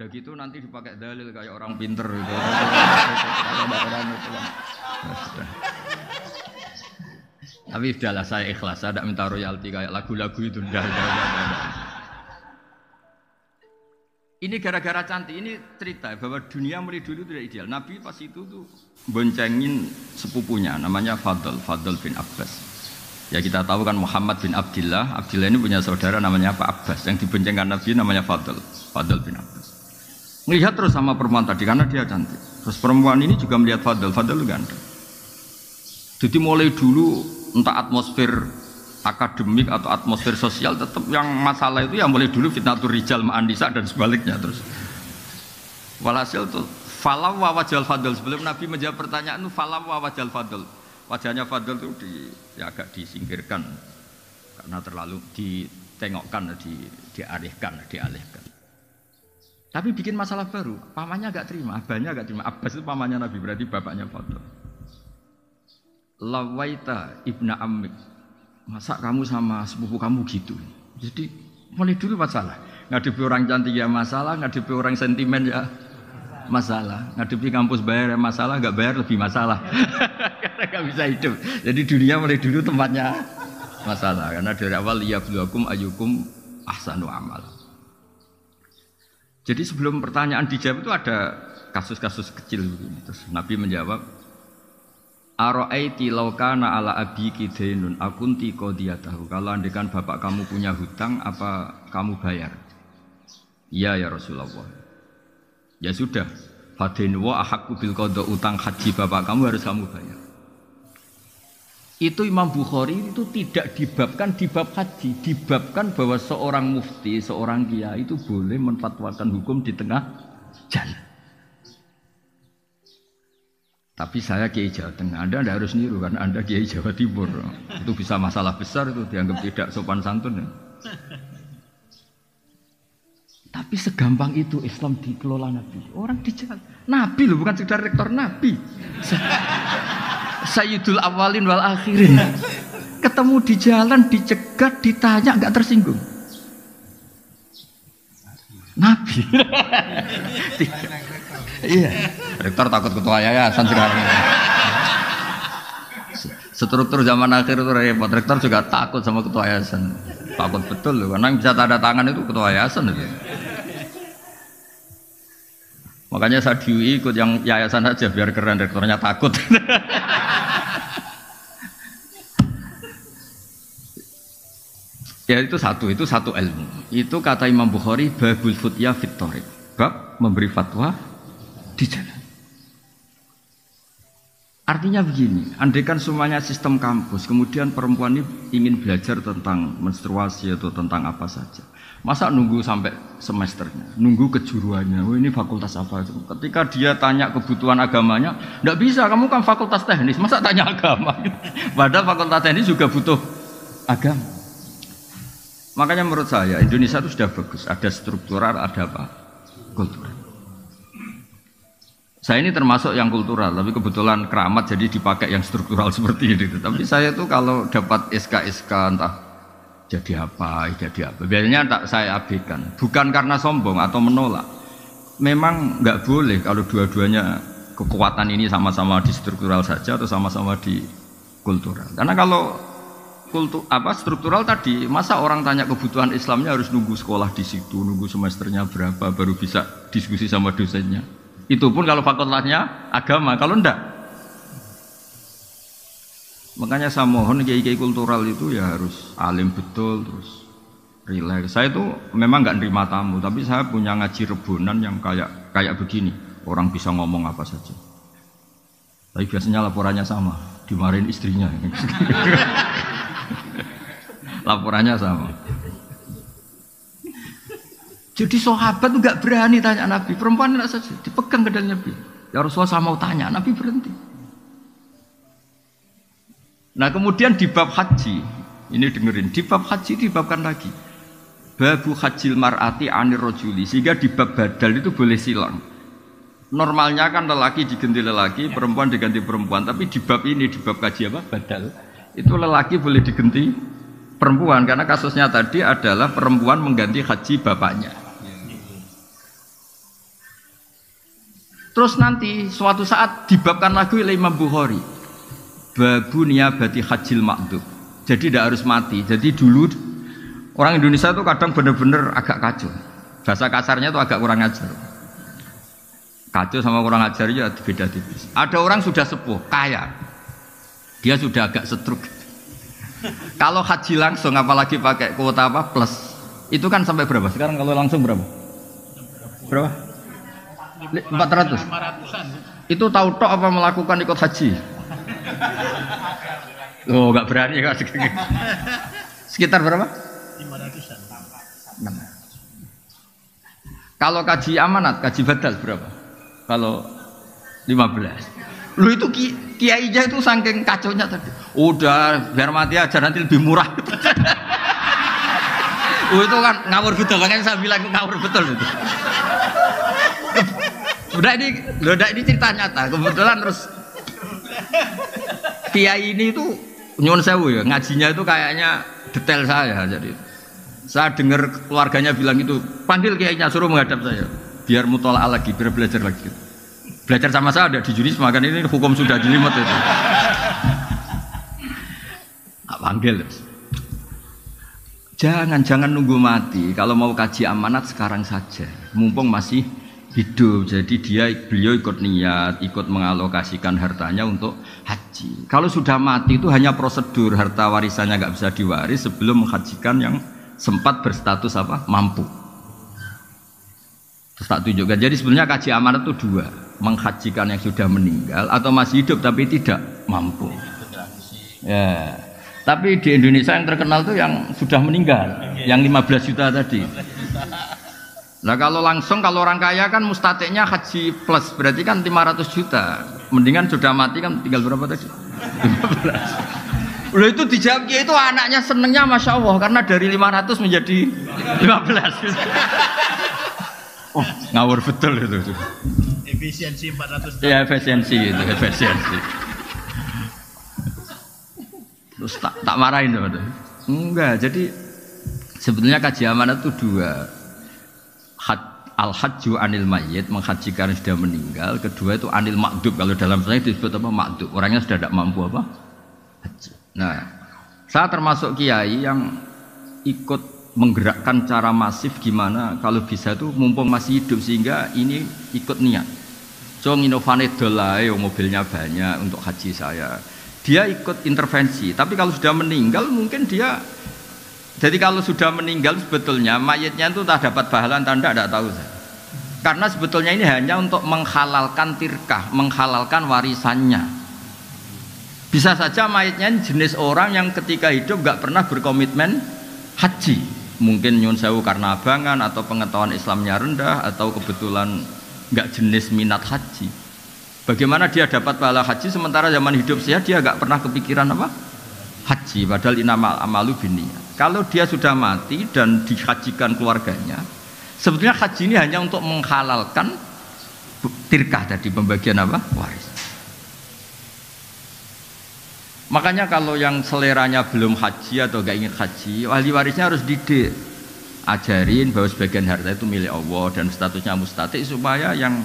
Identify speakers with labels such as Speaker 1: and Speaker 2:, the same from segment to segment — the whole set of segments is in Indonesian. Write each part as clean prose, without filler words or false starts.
Speaker 1: Udah gitu nanti dipakai dalil kayak orang pinter gitu. Tapi udahlah saya ikhlas, saya tidak minta royalti kayak lagu-lagu itu. Udah. Ini gara-gara cantik, ini cerita bahwa dunia mulai dulu tidak ideal. Nabi pas itu tuh boncengin sepupunya, namanya Fadl bin Abbas. Ya kita tahu kan Muhammad bin Abdillah. Abdillah ini punya saudara namanya apa? Abbas. Yang diboncengkan Nabi namanya Fadl bin Abbas. Melihat terus sama perempuan tadi karena dia cantik. Terus perempuan ini juga melihat Fadl ganteng. Jadi mulai dulu entah atmosfer akademik atau atmosfer sosial tetap yang masalah itu yang mulai dulu fitnatur rijal ma'an nisa dan sebaliknya terus. Walhasil tuh falam wa wajal Fadl, sebelum Nabi menjawab pertanyaan itu falam wa wajal Fadl. Wajahnya Fadl itu ya agak disingkirkan karena terlalu ditengokkan, dialihkan. Tapi bikin masalah baru, pamannya agak terima, abahnya agak terima. Abbas itu pamannya Nabi, berarti bapaknya Fadl. Lawaita ibna ammik, masa kamu sama sepupu kamu gitu. Jadi mulai dulu masalah. Ngadepi orang cantik ya masalah, ngadepi orang sentimen ya masalah, ngadepi kampus bayar ya masalah, nggak bayar lebih masalah. Karena nggak bisa hidup. Jadi dunia mulai dulu tempatnya masalah. Karena dari awal liyabluwakum ayyukum ahsanu amal. Jadi sebelum pertanyaan dijawab itu ada kasus-kasus kecil begini. Terus Nabi menjawab, Aro'aiti law kana ala abiki dainun akunti qadiyatahu. Kalau andekan bapak kamu punya hutang, apa kamu bayar? Iya ya Rasulullah. Ya sudah, fadainu wa ahaqqu bil qada, utang haji bapak kamu harus kamu bayar. Itu Imam Bukhari itu tidak dibabkan di bab haji, dibabkan bahwa seorang mufti, seorang kiai itu boleh menfatwakan hukum di tengah jalan. Tapi saya Kiai Jawa Tengah, Anda tidak harus niru karena Anda Kiai Jawa Timur. Itu bisa masalah besar, itu dianggap tidak sopan santun. Tapi segampang itu Islam dikelola Nabi. Orang di jalan, Nabi loh, bukan sekedar rektor, Nabi. Sayyidul awalin wal akhirin. Ketemu di jalan, dicegat, ditanya, nggak tersinggung. Nabi. Iya. Rektor takut ketua yayasan sekarang. Struktur zaman akhir itu repot. Rektor juga takut sama ketua yayasan. Takut betul loh, karena bisa tanda tangan itu ketua yayasan itu. Makanya saya ikut yang yayasan aja biar keren, rektornya takut. Ya itu satu ilmu. Itu kata Imam Bukhari babul futya fit thariq. Bab memberi fatwa di jalan. Artinya begini, andaikan semuanya sistem kampus, kemudian perempuan ini ingin belajar tentang menstruasi atau tentang apa saja. Masa nunggu sampai semesternya, nunggu kejuruannya, oh ini fakultas apa itu. Ketika dia tanya kebutuhan agamanya, enggak bisa, kamu kan fakultas teknis, masa tanya agama? Padahal fakultas teknis juga butuh agama. Makanya menurut saya Indonesia itu sudah bagus, ada struktural, ada apa? Kultural. Saya ini termasuk yang kultural, tapi kebetulan keramat jadi dipakai yang struktural seperti ini. Tapi saya itu kalau dapat SK entah jadi apa, biasanya tak saya abaikan. Bukan karena sombong atau menolak. Memang nggak boleh kalau dua-duanya kekuatan ini sama-sama di struktural saja atau sama-sama di kultural. Karena kalau struktural tadi, masa orang tanya kebutuhan Islamnya harus nunggu sekolah di situ, nunggu semesternya berapa baru bisa diskusi sama dosennya. Itu pun kalau fakultasnya agama, kalau enggak. Makanya saya mohon kiai-kiai kultural itu ya harus alim betul, terus rileks. Saya itu memang enggak nerima tamu, tapi saya punya ngaji rebonan yang kayak begini. Orang bisa ngomong apa saja. Tapi biasanya laporannya sama, dimarahin istrinya. Laporannya sama. Jadi sahabat tuh gak berani tanya Nabi, perempuan enak saja, dipegang ke dalam Nabi. Ya Rasulullah saya mau tanya, Nabi berhenti. Nah kemudian di bab haji, ini dengerin, di bab haji dibabkan lagi. Babu hajil mar'ati anir rojuli, sehingga di bab badal itu boleh silang. Normalnya kan lelaki diganti lelaki, perempuan diganti perempuan, tapi di bab ini, di bab kaji apa? Badal, itu lelaki boleh diganti perempuan, karena kasusnya tadi adalah perempuan mengganti haji bapaknya. Terus nanti suatu saat dibabkan lagi oleh Imam Bukhari. Babu niyabati hajil makdub. Jadi tidak harus mati. Jadi dulu orang Indonesia itu kadang benar-benar agak kacau. Bahasa kasarnya itu agak kurang ajar. Kacau sama kurang ajar ya beda tipis. Ada orang sudah sepuh, kaya. Dia sudah agak setruk. Kalau haji langsung apalagi pakai kuota apa plus. Itu kan sampai berapa? Sekarang kalau langsung berapa? Berapa? 400.
Speaker 2: 500-an.
Speaker 1: Itu tahu tok apa melakukan ikut haji? Oh, enggak berani kan. Sekitar berapa?
Speaker 2: 500-an.
Speaker 1: Kalau kaji amanat, kaji badal berapa? Kalau 15. Lu itu kiainya itu saking kacaunya tadi. Udah biar mati aja nanti lebih murah. Itu kan ngawur betul, makanya saya bilang ngawur betul itu. Udah ini cerita nyata. Kebetulan terus kiai ini itu nyuwun sewu ya, ngajinya itu kayaknya detail saya. Jadi saya dengar keluarganya bilang itu, panggil kiainya suruh menghadap saya, biar mutola'ah lagi, biar belajar lagi. Belajar sama saya ada di juris, makanya ini hukum sudah jelimet itu. Panggil. Jangan nunggu mati. Kalau mau kaji amanat sekarang saja, mumpung masih hidup. Jadi beliau ikut niat, ikut mengalokasikan hartanya untuk haji. Kalau sudah mati itu hanya prosedur, harta warisannya nggak bisa diwaris sebelum menghajikan yang sempat berstatus apa mampu. Terus tak tunjukkan. Jadi sebenarnya kaji amanat itu dua, menghajikan yang sudah meninggal atau masih hidup tapi tidak mampu. Ya. Tapi di Indonesia yang terkenal tuh yang sudah meninggal, yang 15 juta tadi. Nah kalau langsung, kalau orang kaya kan mustatiknya haji plus, berarti kan 500 juta. Mendingan sudah mati kan tinggal berapa tadi? 15. Loh itu dijawab itu anaknya senengnya Masya Allah, karena dari 500 menjadi 15. Oh ngawur betul itu.
Speaker 2: Efisiensi 400.
Speaker 1: Ya efisiensi itu, efisiensi. Terus tak marahin tuh. Enggak, jadi sebetulnya kaji amanat itu dua. Al-hajju anil mayyit, menghajikan sudah meninggal. Kedua itu anil makdub, kalau dalam saya disebut apa makdub, orangnya sudah tidak mampu apa haji. Nah saya termasuk kiai yang ikut menggerakkan cara masif gimana kalau bisa itu mumpung masih hidup, sehingga ini ikut niat. So nginovane dolai, mobilnya banyak untuk haji saya. Dia ikut intervensi, tapi kalau sudah meninggal mungkin dia. Jadi kalau sudah meninggal sebetulnya mayatnya itu tak dapat pahala entah tidak tahu saya. Karena sebetulnya ini hanya untuk menghalalkan tirkah, menghalalkan warisannya. Bisa saja mayatnya jenis orang yang ketika hidup nggak pernah berkomitmen haji. Mungkin nyun sewu karena abangan atau pengetahuan Islamnya rendah atau kebetulan nggak jenis minat haji. Bagaimana dia dapat pahala haji sementara zaman hidup saya dia nggak pernah kepikiran apa haji, padahal inamal amalu binniyat. Kalau dia sudah mati dan dihajikan keluarganya, sebetulnya haji ini hanya untuk menghalalkan tirkah tadi, pembagian apa waris. Makanya kalau yang seleranya belum haji atau gak ingin haji, ahli warisnya harus didik, ajarin bahwa sebagian harta itu milik Allah dan statusnya mustatik, supaya yang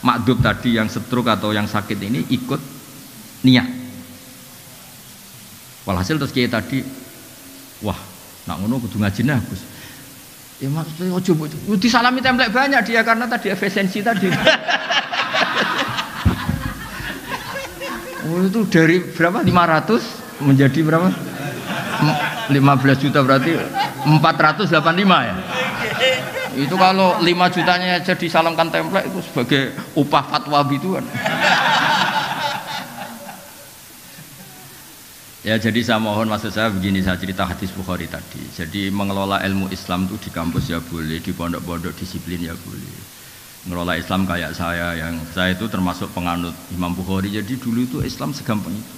Speaker 1: makdub tadi, yang setruk atau yang sakit ini ikut niat. Walhasil terus kiai tadi, wah nak ngono kudu ngaji nah Gus. Ya maksudnya ojo disalami template banyak dia karena tadi efisiensi tadi. Oh itu dari berapa? 500 menjadi berapa? 15 juta berarti 485 ya. Itu kalau 5 jutanya aja disalamkan template itu sebagai upah fatwa gitu kan. Ya jadi saya mohon, maksud saya begini, saya cerita hadis Bukhari tadi. Jadi mengelola ilmu Islam itu di kampus ya boleh, di pondok-pondok disiplin ya boleh. Mengelola Islam kayak saya, yang saya itu termasuk penganut Imam Bukhari. Jadi dulu itu Islam segampang itu.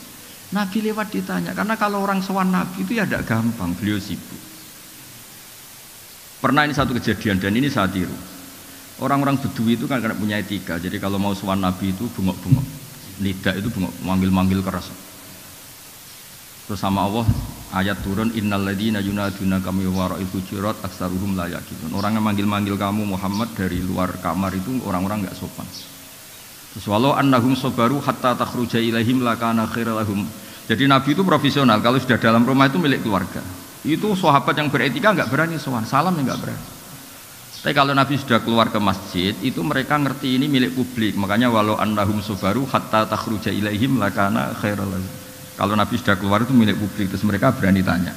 Speaker 1: Nabi lewat ditanya, karena kalau orang sowan Nabi itu ya tidak gampang, beliau sibuk. Pernah ini satu kejadian dan ini saya tiru. Orang-orang Bedui itu kan punya etika. Jadi kalau mau sowan Nabi itu bengok-bengok, lidah itu bengok, manggil-manggil keras. Terus sama Allah ayat turun, innalladzina yunadunaka min wara'il hujurat aktsaruhum la yaqilun. Orang yang manggil-manggil kamu Muhammad dari luar kamar itu orang-orang enggak sopan. Terus walau annahum sabaru hatta takhruja ilaihim lakana khairal lahum. Jadi Nabi itu profesional, kalau sudah dalam rumah itu milik keluarga. Itu sahabat yang beretika enggak berani sowan, salam enggak berani. Tapi kalau Nabi sudah keluar ke masjid, itu mereka ngerti ini milik publik. Makanya walau annahum sabaru hatta takhruja ilaihim lakana khairal lahum. Kalau Nabi sudah keluar itu milik publik, terus mereka berani tanya.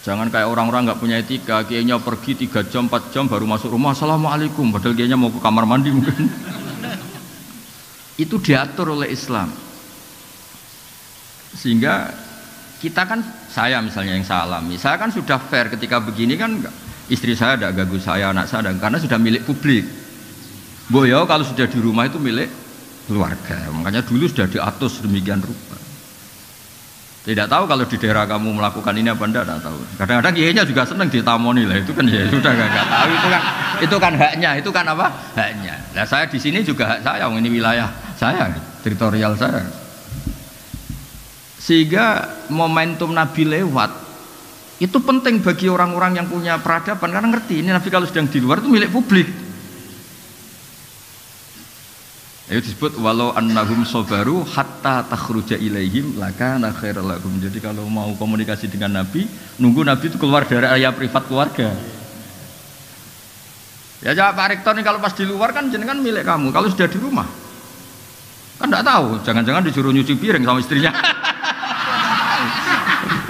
Speaker 1: Jangan kayak orang-orang nggak punya etika, kiainya pergi 3 jam, 4 jam baru masuk rumah, assalamualaikum, padahal kiainya mau ke kamar mandi mungkin. Itu diatur oleh Islam. Sehingga kita kan, saya misalnya yang saya alami, saya kan sudah fair ketika begini kan, istri saya tidak ganggu saya, anak saya, karena sudah milik publik. Boyo kalau sudah di rumah itu milik keluarga, makanya dulu sudah diatur sedemikian rupa. Tidak tahu kalau di daerah kamu melakukan ini apa enggak, tidak tahu. Kadang-kadang kiainya juga senang ditamoni lah, itu kan ya sudah nggak tahu, itu kan haknya, itu kan apa? Haknya. Nah saya di sini juga hak saya, ini wilayah saya, teritorial saya. Sehingga momentum Nabi lewat itu penting bagi orang-orang yang punya peradaban karena ngerti ini Nabi kalau sedang di luar itu milik publik. Itu disebut walau annahum sabaru hatta takhruja ilaihim lakana khairal lahum. Jadi kalau mau komunikasi dengan Nabi, nunggu Nabi itu keluar dari area privat keluarga. Ya Pak Rektor ini kalau pas di luar kan jenengan milik kamu. Kalau sudah di rumah kan enggak tahu, jangan-jangan disuruh nyuci piring sama istrinya.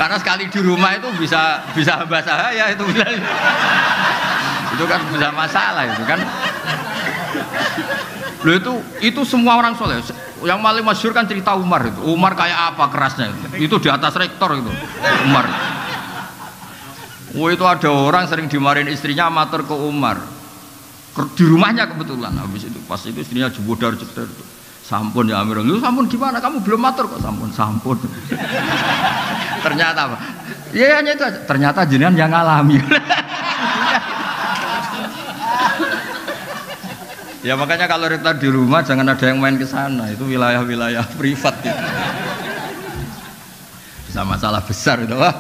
Speaker 1: Karena sekali di rumah itu bisa bahaya itu kan bisa masalah itu kan. Loh itu semua orang soleh. Yang paling masyhur kan cerita Umar itu. Umar kayak apa kerasnya itu di atas rektor itu Umar. Itu ada orang sering dimarahin istrinya matur ke Umar di rumahnya kebetulan. Habis itu pas itu istrinya jebodar itu. Sampun ya Amirul. Lu sampun gimana? Kamu belum matur kok. Sampun. Ternyata apa? Ya hanya itu aja. Ternyata jenengan yang ngalami. Ya makanya kalau rektor di rumah jangan ada yang main ke sana, itu wilayah-wilayah privat itu. Bisa masalah besar itu, wah.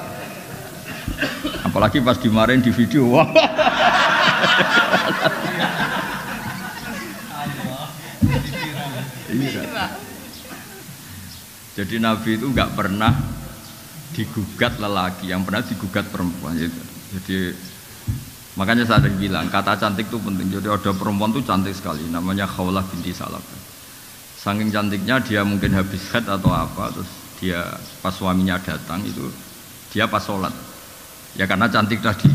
Speaker 1: Apalagi pas dimarahin di video, wah. Jadi Nabi itu nggak pernah digugat lelaki, yang pernah digugat perempuan. Jadi makanya saya tadi bilang kata cantik itu penting. Jadi ada perempuan tuh cantik sekali, namanya Khawlah binti Salab. Saking cantiknya dia mungkin habis haid atau apa, terus dia pas suaminya datang itu dia pas sholat. Ya karena cantik tadi,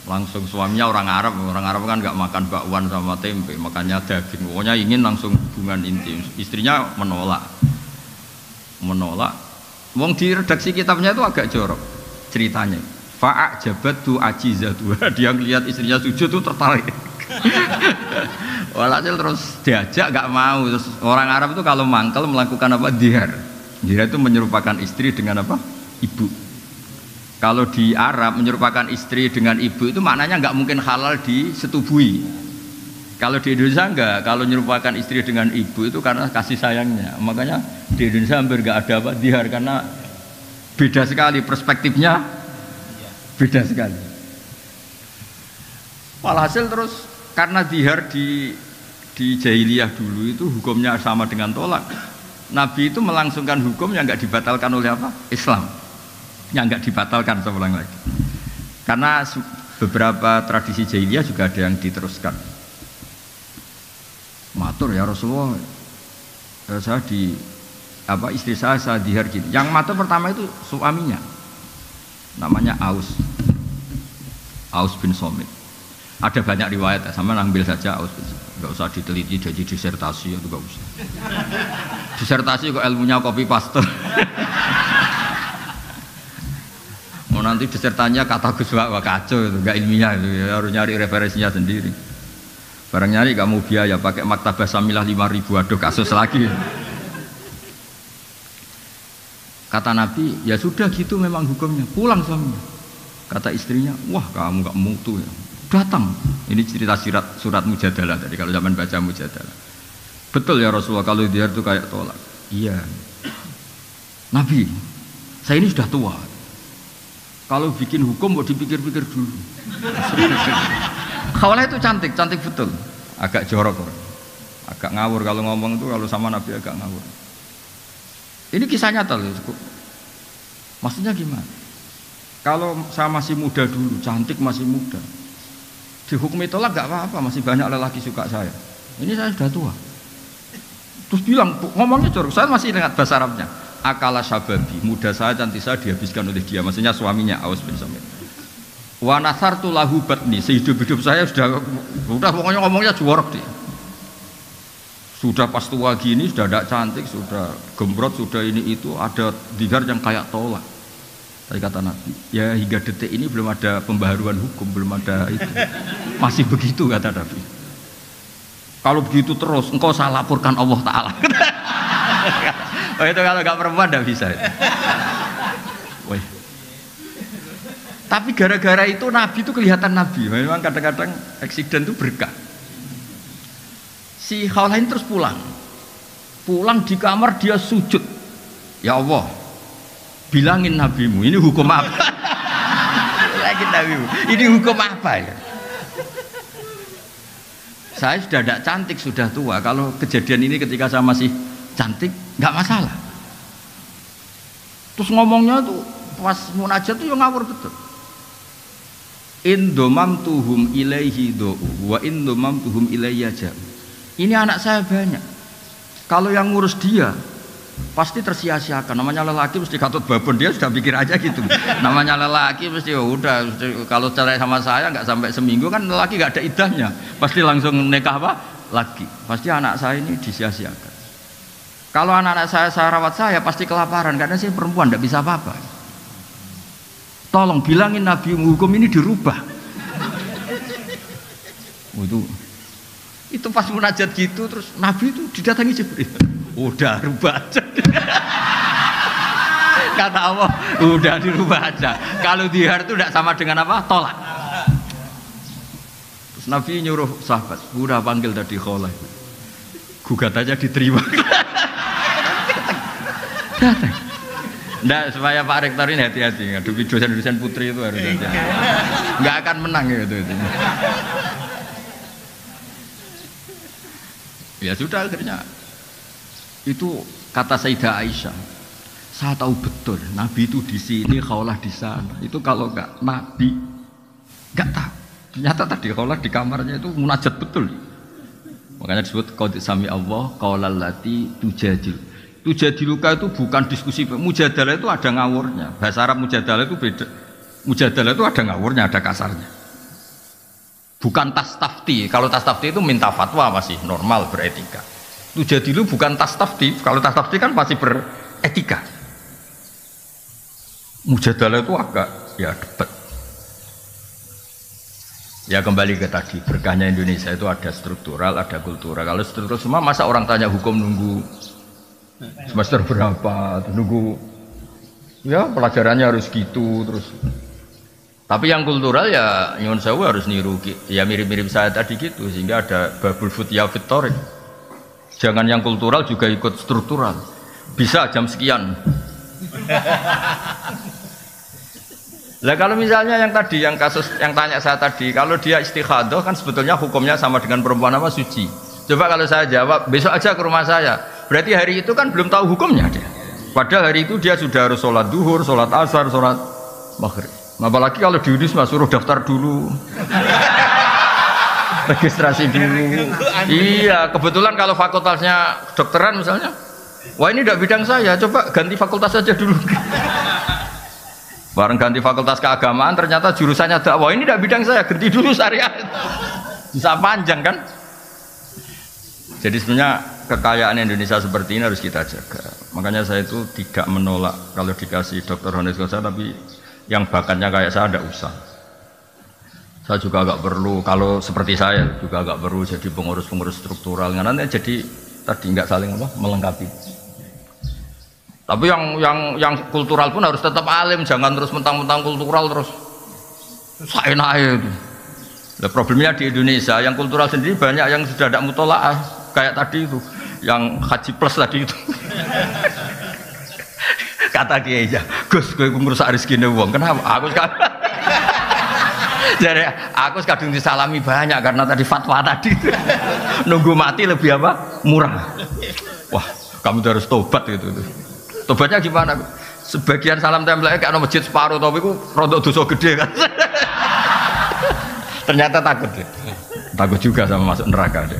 Speaker 1: langsung suaminya orang Arab kan nggak makan bakwan sama tempe, makanya daging. Pokoknya ingin langsung hubungan intim. Istrinya menolak. Wong di redaksi kitabnya itu agak jorok ceritanya. Fa'ajabatu ajizatu. Dia ngelihat istrinya sujud tuh tertarik. Walhasil terus diajak nggak mau. Terus orang Arab itu kalau mangkel melakukan apa? Dihar. Dihar itu menyerupakan istri dengan apa? Ibu. Kalau di Arab menyerupakan istri dengan ibu itu maknanya nggak mungkin halal disetubui. Kalau di Indonesia enggak, kalau menyerupakan istri dengan ibu itu karena kasih sayangnya. Makanya di Indonesia hampir nggak ada apa? Dihar karena beda sekali perspektifnya. Beda sekali. Walhasil terus karena dihar di jahiliyah dulu itu hukumnya sama dengan tolak. Nabi itu melangsungkan hukum yang nggak dibatalkan oleh apa? Islam. Yang nggak dibatalkan, saya ulang lagi. Karena beberapa tradisi jahiliyah juga ada yang diteruskan. Matur ya Rasulullah, saya istri saya dihar gini. Yang matur pertama itu suaminya. Namanya Aus bin Somit. Ada banyak riwayat, sama ambil saja Aus bin Somit. Enggak usah diteliti jadi disertasi itu enggak usah. Disertasi kok ilmunya copy paste. Mau nanti disertanya kata Gus Wak kacau itu, enggak ilmiah itu, ya, harus nyari referensinya sendiri. Barang nyari kamu biaya pakai maktabah Samilah 5.000, aduh kasus lagi. Kata Nabi, ya sudah gitu memang hukumnya, pulang suaminya. Kata istrinya, wah kamu gak mutu ya, datang. Ini cerita surat Mujadalah tadi, kalau zaman baca Mujadalah. Betul ya Rasulullah, kalau dia itu kayak tolak. Iya Nabi, saya ini sudah tua, kalau bikin hukum mau dipikir-pikir dulu. Khawlah itu cantik betul. agak jorok, agak ngawur kalau ngomong itu, kalau sama Nabi agak ngawur. Ini kisah nyata loh. Maksudnya gimana? Kalau saya masih muda dulu, cantik masih muda, dihukumi tolak gak apa-apa, masih banyak lelaki suka saya. Ini saya sudah tua. Terus bilang, ngomongnya jorok, saya masih ingat bahasa Arabnya. Akala syababi, muda saya, cantik saya dihabiskan oleh dia, maksudnya suaminya Aus bin Samit. Wa nasartu lahu batni, sehidup-hidup saya sudah pokoknya ngomongnya jorok dia. Sudah pas tua gini, sudah tidak cantik, sudah gembrot, sudah ini itu, ada digar yang kayak tolak. Tadi kata Nabi, ya hingga detik ini belum ada pembaharuan hukum, belum ada itu. Masih begitu kata Nabi. Kalau begitu terus, engkau saya laporkan Allah Ta'ala. Oh itu kalau nggak perempuan tidak bisa. Wih. Tapi gara-gara itu Nabi itu kelihatan Nabi. Memang kadang-kadang eksiden itu berkah. Si Khawlain terus pulang di kamar dia sujud. Ya Allah, bilangin nabimu ini hukum apa? Lagi nabimu ini hukum apa ya? Saya sudah tidak cantik, sudah tua. Kalau kejadian ini ketika saya masih cantik nggak masalah. Terus ngomongnya tuh pas munajat tuh yang ngawur betul. Indomam tuhum ilaihi do'u wa indomam tuhum ilayya ja'u. Ini anak saya banyak. Kalau yang ngurus dia pasti tersia-siakan. Namanya lelaki mesti katut babon, dia sudah pikir aja gitu. Namanya lelaki mesti udah kalau cerai sama saya nggak sampai seminggu kan lelaki nggak ada idahnya. Pasti langsung nikah apa? Lagi. Pasti anak saya ini disia-siakan. Kalau anak-anak saya rawat saya pasti kelaparan karena saya perempuan tidak bisa apa-apa. Tolong bilangin Nabi hukum ini dirubah. Itu pas munajat gitu terus Nabi itu didatangi Jibril. Udah rubah aja. Kata Allah, udah dirubah aja. Kalau dihar itu tidak sama dengan apa? Tolak. Terus Nabi nyuruh sahabat, udah panggil tadi Khawlah. Gugat aja diterima. Datang. Nggak, supaya Pak Rektor ini hati-hati ngadepi dosen-dosen putri itu harus hati-hati. Nggak akan menang gitu itu. Ya sudah akhirnya itu kata Sayyidah Aisyah, saya tahu betul Nabi itu di sini, Khawlah di sana. Itu kalau nggak Nabi nggak tahu. Ternyata tadi Khawlah di kamarnya itu munajat betul. Makanya disebut qad sami Allah qaulal lati tujadil. Tujadiluka itu bukan diskusi, mujadalah itu ada ngawurnya. Bahasa Arab mujadalah itu beda. Mujadalah itu ada ngawurnya, ada kasarnya. Bukan tastafti. Kalau tastafti itu minta fatwa masih normal beretika. Tujadilu bukan tastafti. Kalau tastafti kan masih beretika. Mujadalah itu agak ya debat. Ya kembali ke tadi, berkahnya Indonesia itu ada struktural, ada kultural. Kalau struktural semua masa orang tanya hukum nunggu semester berapa, nunggu ya pelajarannya harus gitu terus. Tapi yang kultural ya nyuwun sewu harus niru ya mirip-mirip saya tadi gitu, sehingga ada babul futya fitorik. Jangan yang kultural juga ikut struktural. Bisa jam sekian. Lah kalau misalnya yang tadi yang kasus yang tanya saya tadi, kalau dia istikhadah kan sebetulnya hukumnya sama dengan perempuan apa suci. Coba kalau saya jawab besok aja ke rumah saya. Berarti hari itu kan belum tahu hukumnya dia. Padahal hari itu dia sudah harus sholat duhur, sholat asar, sholat maghrib. Apalagi kalau di Unisma suruh daftar dulu, registrasi dulu. Iya, kebetulan kalau fakultasnya dokteran misalnya, wah ini tidak bidang saya, coba ganti fakultas saja dulu. Bareng ganti fakultas keagamaan, ternyata jurusannya dakwah, ini tidak bidang saya, ganti dulu syariat. Bisa panjang kan? Jadi sebenarnya kekayaan Indonesia seperti ini harus kita jaga. Makanya saya itu tidak menolak kalau dikasih dokter honoris causa, tapi yang bakatnya kayak saya tidak usah. Saya juga agak perlu, kalau seperti saya juga agak perlu jadi pengurus-pengurus struktural. Nanti jadi tadi nggak saling melengkapi. Tapi yang kultural pun harus tetap alim, jangan terus mentang-mentang kultural terus saya naik itu. Nah, problemnya di Indonesia yang kultural sendiri banyak yang sudah tidak mutolaah. Kayak tadi itu, yang haji plus tadi itu. Kata Kiai, Gus, gue merusak rezeki wong. Kenapa? Aku sekarang Jadi aku kadung disalami banyak karena tadi fatwa tadi. Nunggu mati lebih apa? Murah. Wah, kamu harus tobat gitu. Tobatnya gimana? Sebagian salam tempelnya kayak masjid separuh tapi ku rodok dosa gede kan. Ternyata takut deh. Takut juga sama masuk neraka deh.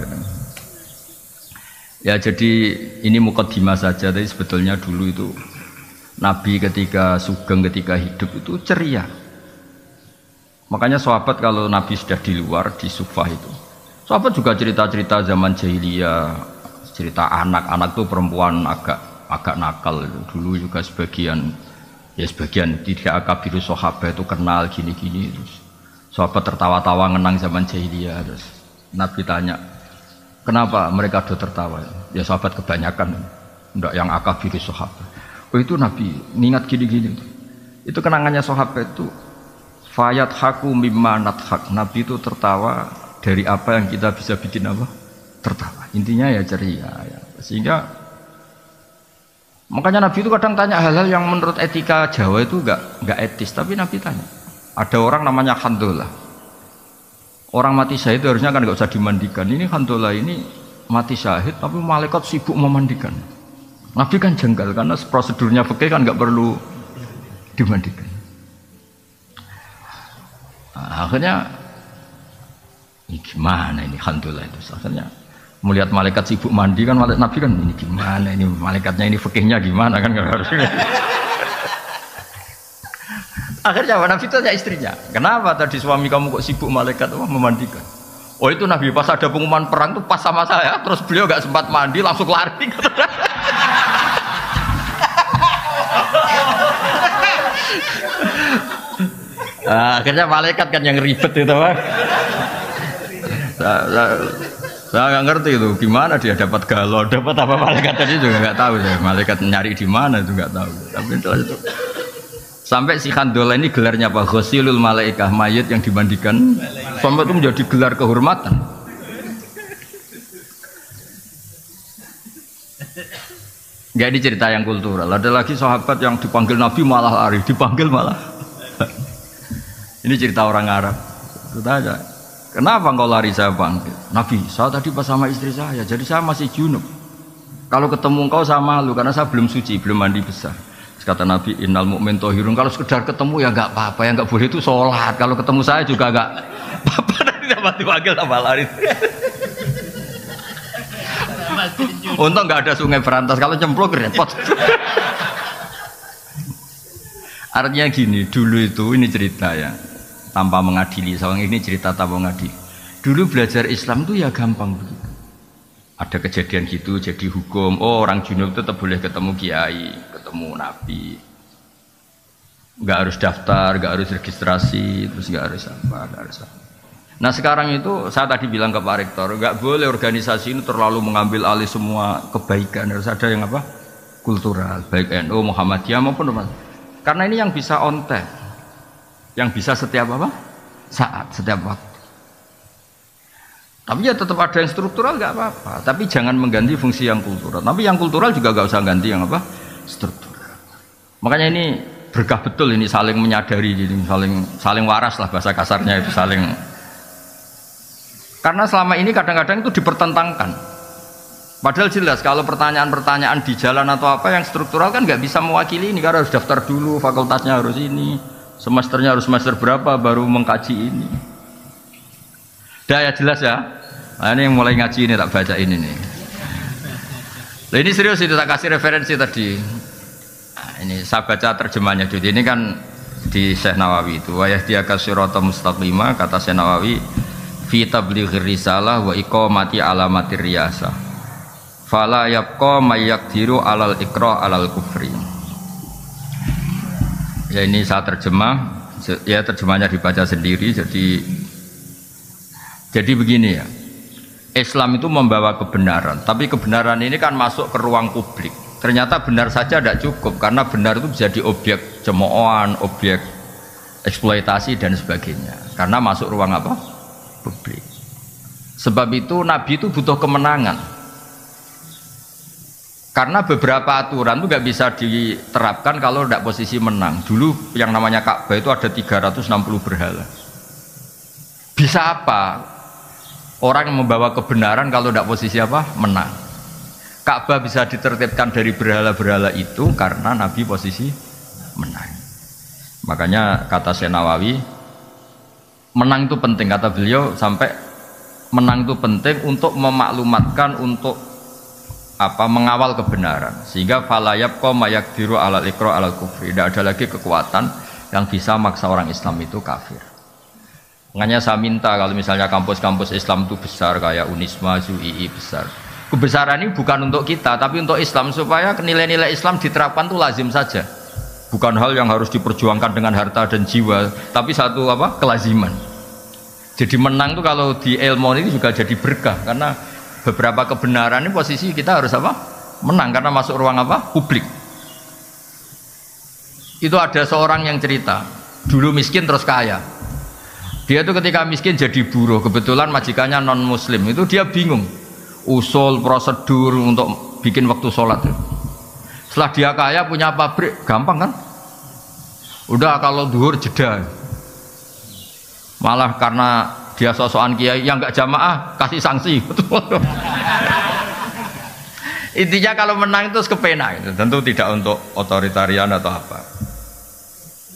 Speaker 1: Ya jadi ini mukadimah saja, tapi sebetulnya dulu itu Nabi ketika sugeng, ketika hidup itu ceria. Makanya sahabat kalau Nabi sudah di luar, di Sufah itu, sahabat juga cerita-cerita zaman jahiliyah, cerita anak-anak tuh perempuan agak nakal. Dulu juga sebagian tidak akabiru sahabat itu kenal gini-gini. Terus sahabat tertawa-tawa ngenang zaman jahiliyah. Terus Nabi tanya, kenapa mereka do tertawa? Ya sahabat kebanyakan, enggak yang akabiru sahabat. Oh itu Nabi ingat gini-gini. Itu kenangannya sahabat itu. Fayat haku mimma nathak. Nabi itu tertawa dari apa yang kita bisa bikin apa? Tertawa. Intinya ya ceria. Ya. Sehingga makanya Nabi itu kadang tanya hal-hal yang menurut etika Jawa itu enggak etis. Tapi Nabi tanya. Ada orang namanya Khandolah. Orang mati syahid itu harusnya kan enggak usah dimandikan. Ini Khandolah ini mati syahid tapi malaikat sibuk memandikan. Nabi kan jengkel karena prosedurnya fikih kan enggak perlu dimandikan. Nah, akhirnya ini gimana ini Khandolah itu akhirnya melihat malaikat sibuk mandi kan malaikat Nabi kan ini gimana ini malaikatnya ini fikihnya gimana kan harusnya. Akhirnya Nabi tanya istrinya, kenapa tadi suami kamu kok sibuk malaikat memandikan? Oh itu Nabi pas ada pengumuman perang tuh pas sama saya, terus beliau gak sempat mandi langsung lari. Nah, akhirnya malaikat kan yang ribet itu Pak. Saya nggak ngerti itu gimana dia dapat galon, dapat apa malaikat tadi juga nggak tahu saya. Malaikat nyari di mana itu nggak tahu. Tapi itu sampai si Khandolah ini gelarnya apa? Ghusilul malaikah, mayat yang dimandikan. Sampai itu menjadi gelar kehormatan. Nggak ini cerita yang kultural. Ada lagi sahabat yang dipanggil Nabi malah lari, dipanggil malah. Ini cerita orang Arab. Tanya, kenapa engkau lari saya panggil? Nabi, saya tadi pas sama istri saya, jadi saya masih junub. Kalau ketemu engkau saya malu karena saya belum suci, belum mandi besar. Terus kata Nabi, innal mu'min tohirun. Kalau sekedar ketemu ya nggak apa-apa, yang nggak boleh itu sholat. Kalau ketemu saya juga nggak apa-apa. Nanti dapat dipanggil tambah lari. Untung nggak ada sungai Berantas, kalau cemplung repot. Artinya gini, dulu itu ini cerita ya, tanpa mengadili. Soalnya ini cerita tanpa mengadili. Dulu belajar Islam itu ya gampang begitu. Ada kejadian gitu, jadi hukum. Oh orang junub tetap boleh ketemu kiai, ketemu nabi. Nggak harus daftar, nggak harus registrasi, terus nggak harus apa, nggak harus apa. Nah sekarang itu saya tadi bilang ke Pak Rektor, nggak boleh organisasi ini terlalu mengambil alih semua kebaikan. Harus ada yang apa? Kultural, baik NU, Muhammadiyah maupun apa. Karena ini yang bisa on time, yang bisa setiap apa? Saat, setiap waktu. Tapi ya tetap ada yang struktural nggak apa-apa. Tapi jangan mengganti fungsi yang kultural. Tapi yang kultural juga nggak usah ganti yang apa? Struktural. Makanya ini berkah betul ini saling menyadari, jadi saling waras lah bahasa kasarnya itu saling. Karena selama ini kadang-kadang itu dipertentangkan. Padahal jelas kalau pertanyaan-pertanyaan di jalan atau apa yang struktural kan nggak bisa mewakili ini, karena harus daftar dulu, fakultasnya harus ini, semesternya harus semester berapa baru mengkaji ini. Dah ya jelas ya. Nah, ini yang mulai ngaji ini tak baca ini nih. Nah, ini serius itu tak kasih referensi tadi. Nah, ini saya baca terjemahnya dulu. Ini kan di Syekh Nawawi itu wa yahdiyaka sirata mustaqimah, kata Syekh Nawawi fi tablighir risalah wa iqamati alamatir riyasah fala yabqa may yaqdiru alal iqra alal kufri. Ya ini saya terjemah, ya terjemahnya dibaca sendiri. Jadi begini ya, Islam itu membawa kebenaran, tapi kebenaran ini kan masuk ke ruang publik. Ternyata benar saja tidak cukup, karena benar itu bisa jadi objek cemoohan, objek eksploitasi dan sebagainya. Karena masuk ruang apa? Publik. Sebab itu Nabi itu butuh kemenangan. Karena beberapa aturan itu nggak bisa diterapkan kalau tidak posisi menang. Dulu yang namanya Ka'bah itu ada 360 berhala. Bisa apa orang yang membawa kebenaran kalau tidak posisi apa? Menang. Ka'bah bisa ditertibkan dari berhala-berhala itu karena Nabi posisi menang. Makanya kata Syekh Nawawi, menang itu penting, kata beliau, sampai menang itu penting untuk memaklumatkan, untuk apa, mengawal kebenaran, sehingga falayab qoma yakdiru alal iqra alal kufri, tidak ada lagi kekuatan yang bisa maksa orang Islam itu kafir. Makanya saya minta kalau misalnya kampus-kampus Islam itu besar kayak Unisma, ZUII besar, kebesaran ini bukan untuk kita tapi untuk Islam, supaya nilai-nilai Islam diterapkan itu lazim saja, bukan hal yang harus diperjuangkan dengan harta dan jiwa, tapi satu apa, kelaziman. Jadi menang itu kalau di ilmu ini juga jadi berkah, karena beberapa kebenaran ini posisi kita harus apa, menang, karena masuk ruang apa, publik. Itu ada seorang yang cerita, dulu miskin terus kaya. Dia itu ketika miskin jadi buruh, kebetulan majikannya non muslim, itu dia bingung usul prosedur untuk bikin waktu sholat. Setelah dia kaya punya pabrik, gampang kan? Udah kalau duhur jeda. Malah karena dia sosokan kiai yang nggak jamaah kasih sanksi. Intinya kalau menang itu kepenak, tentu tidak untuk otoritarian atau apa.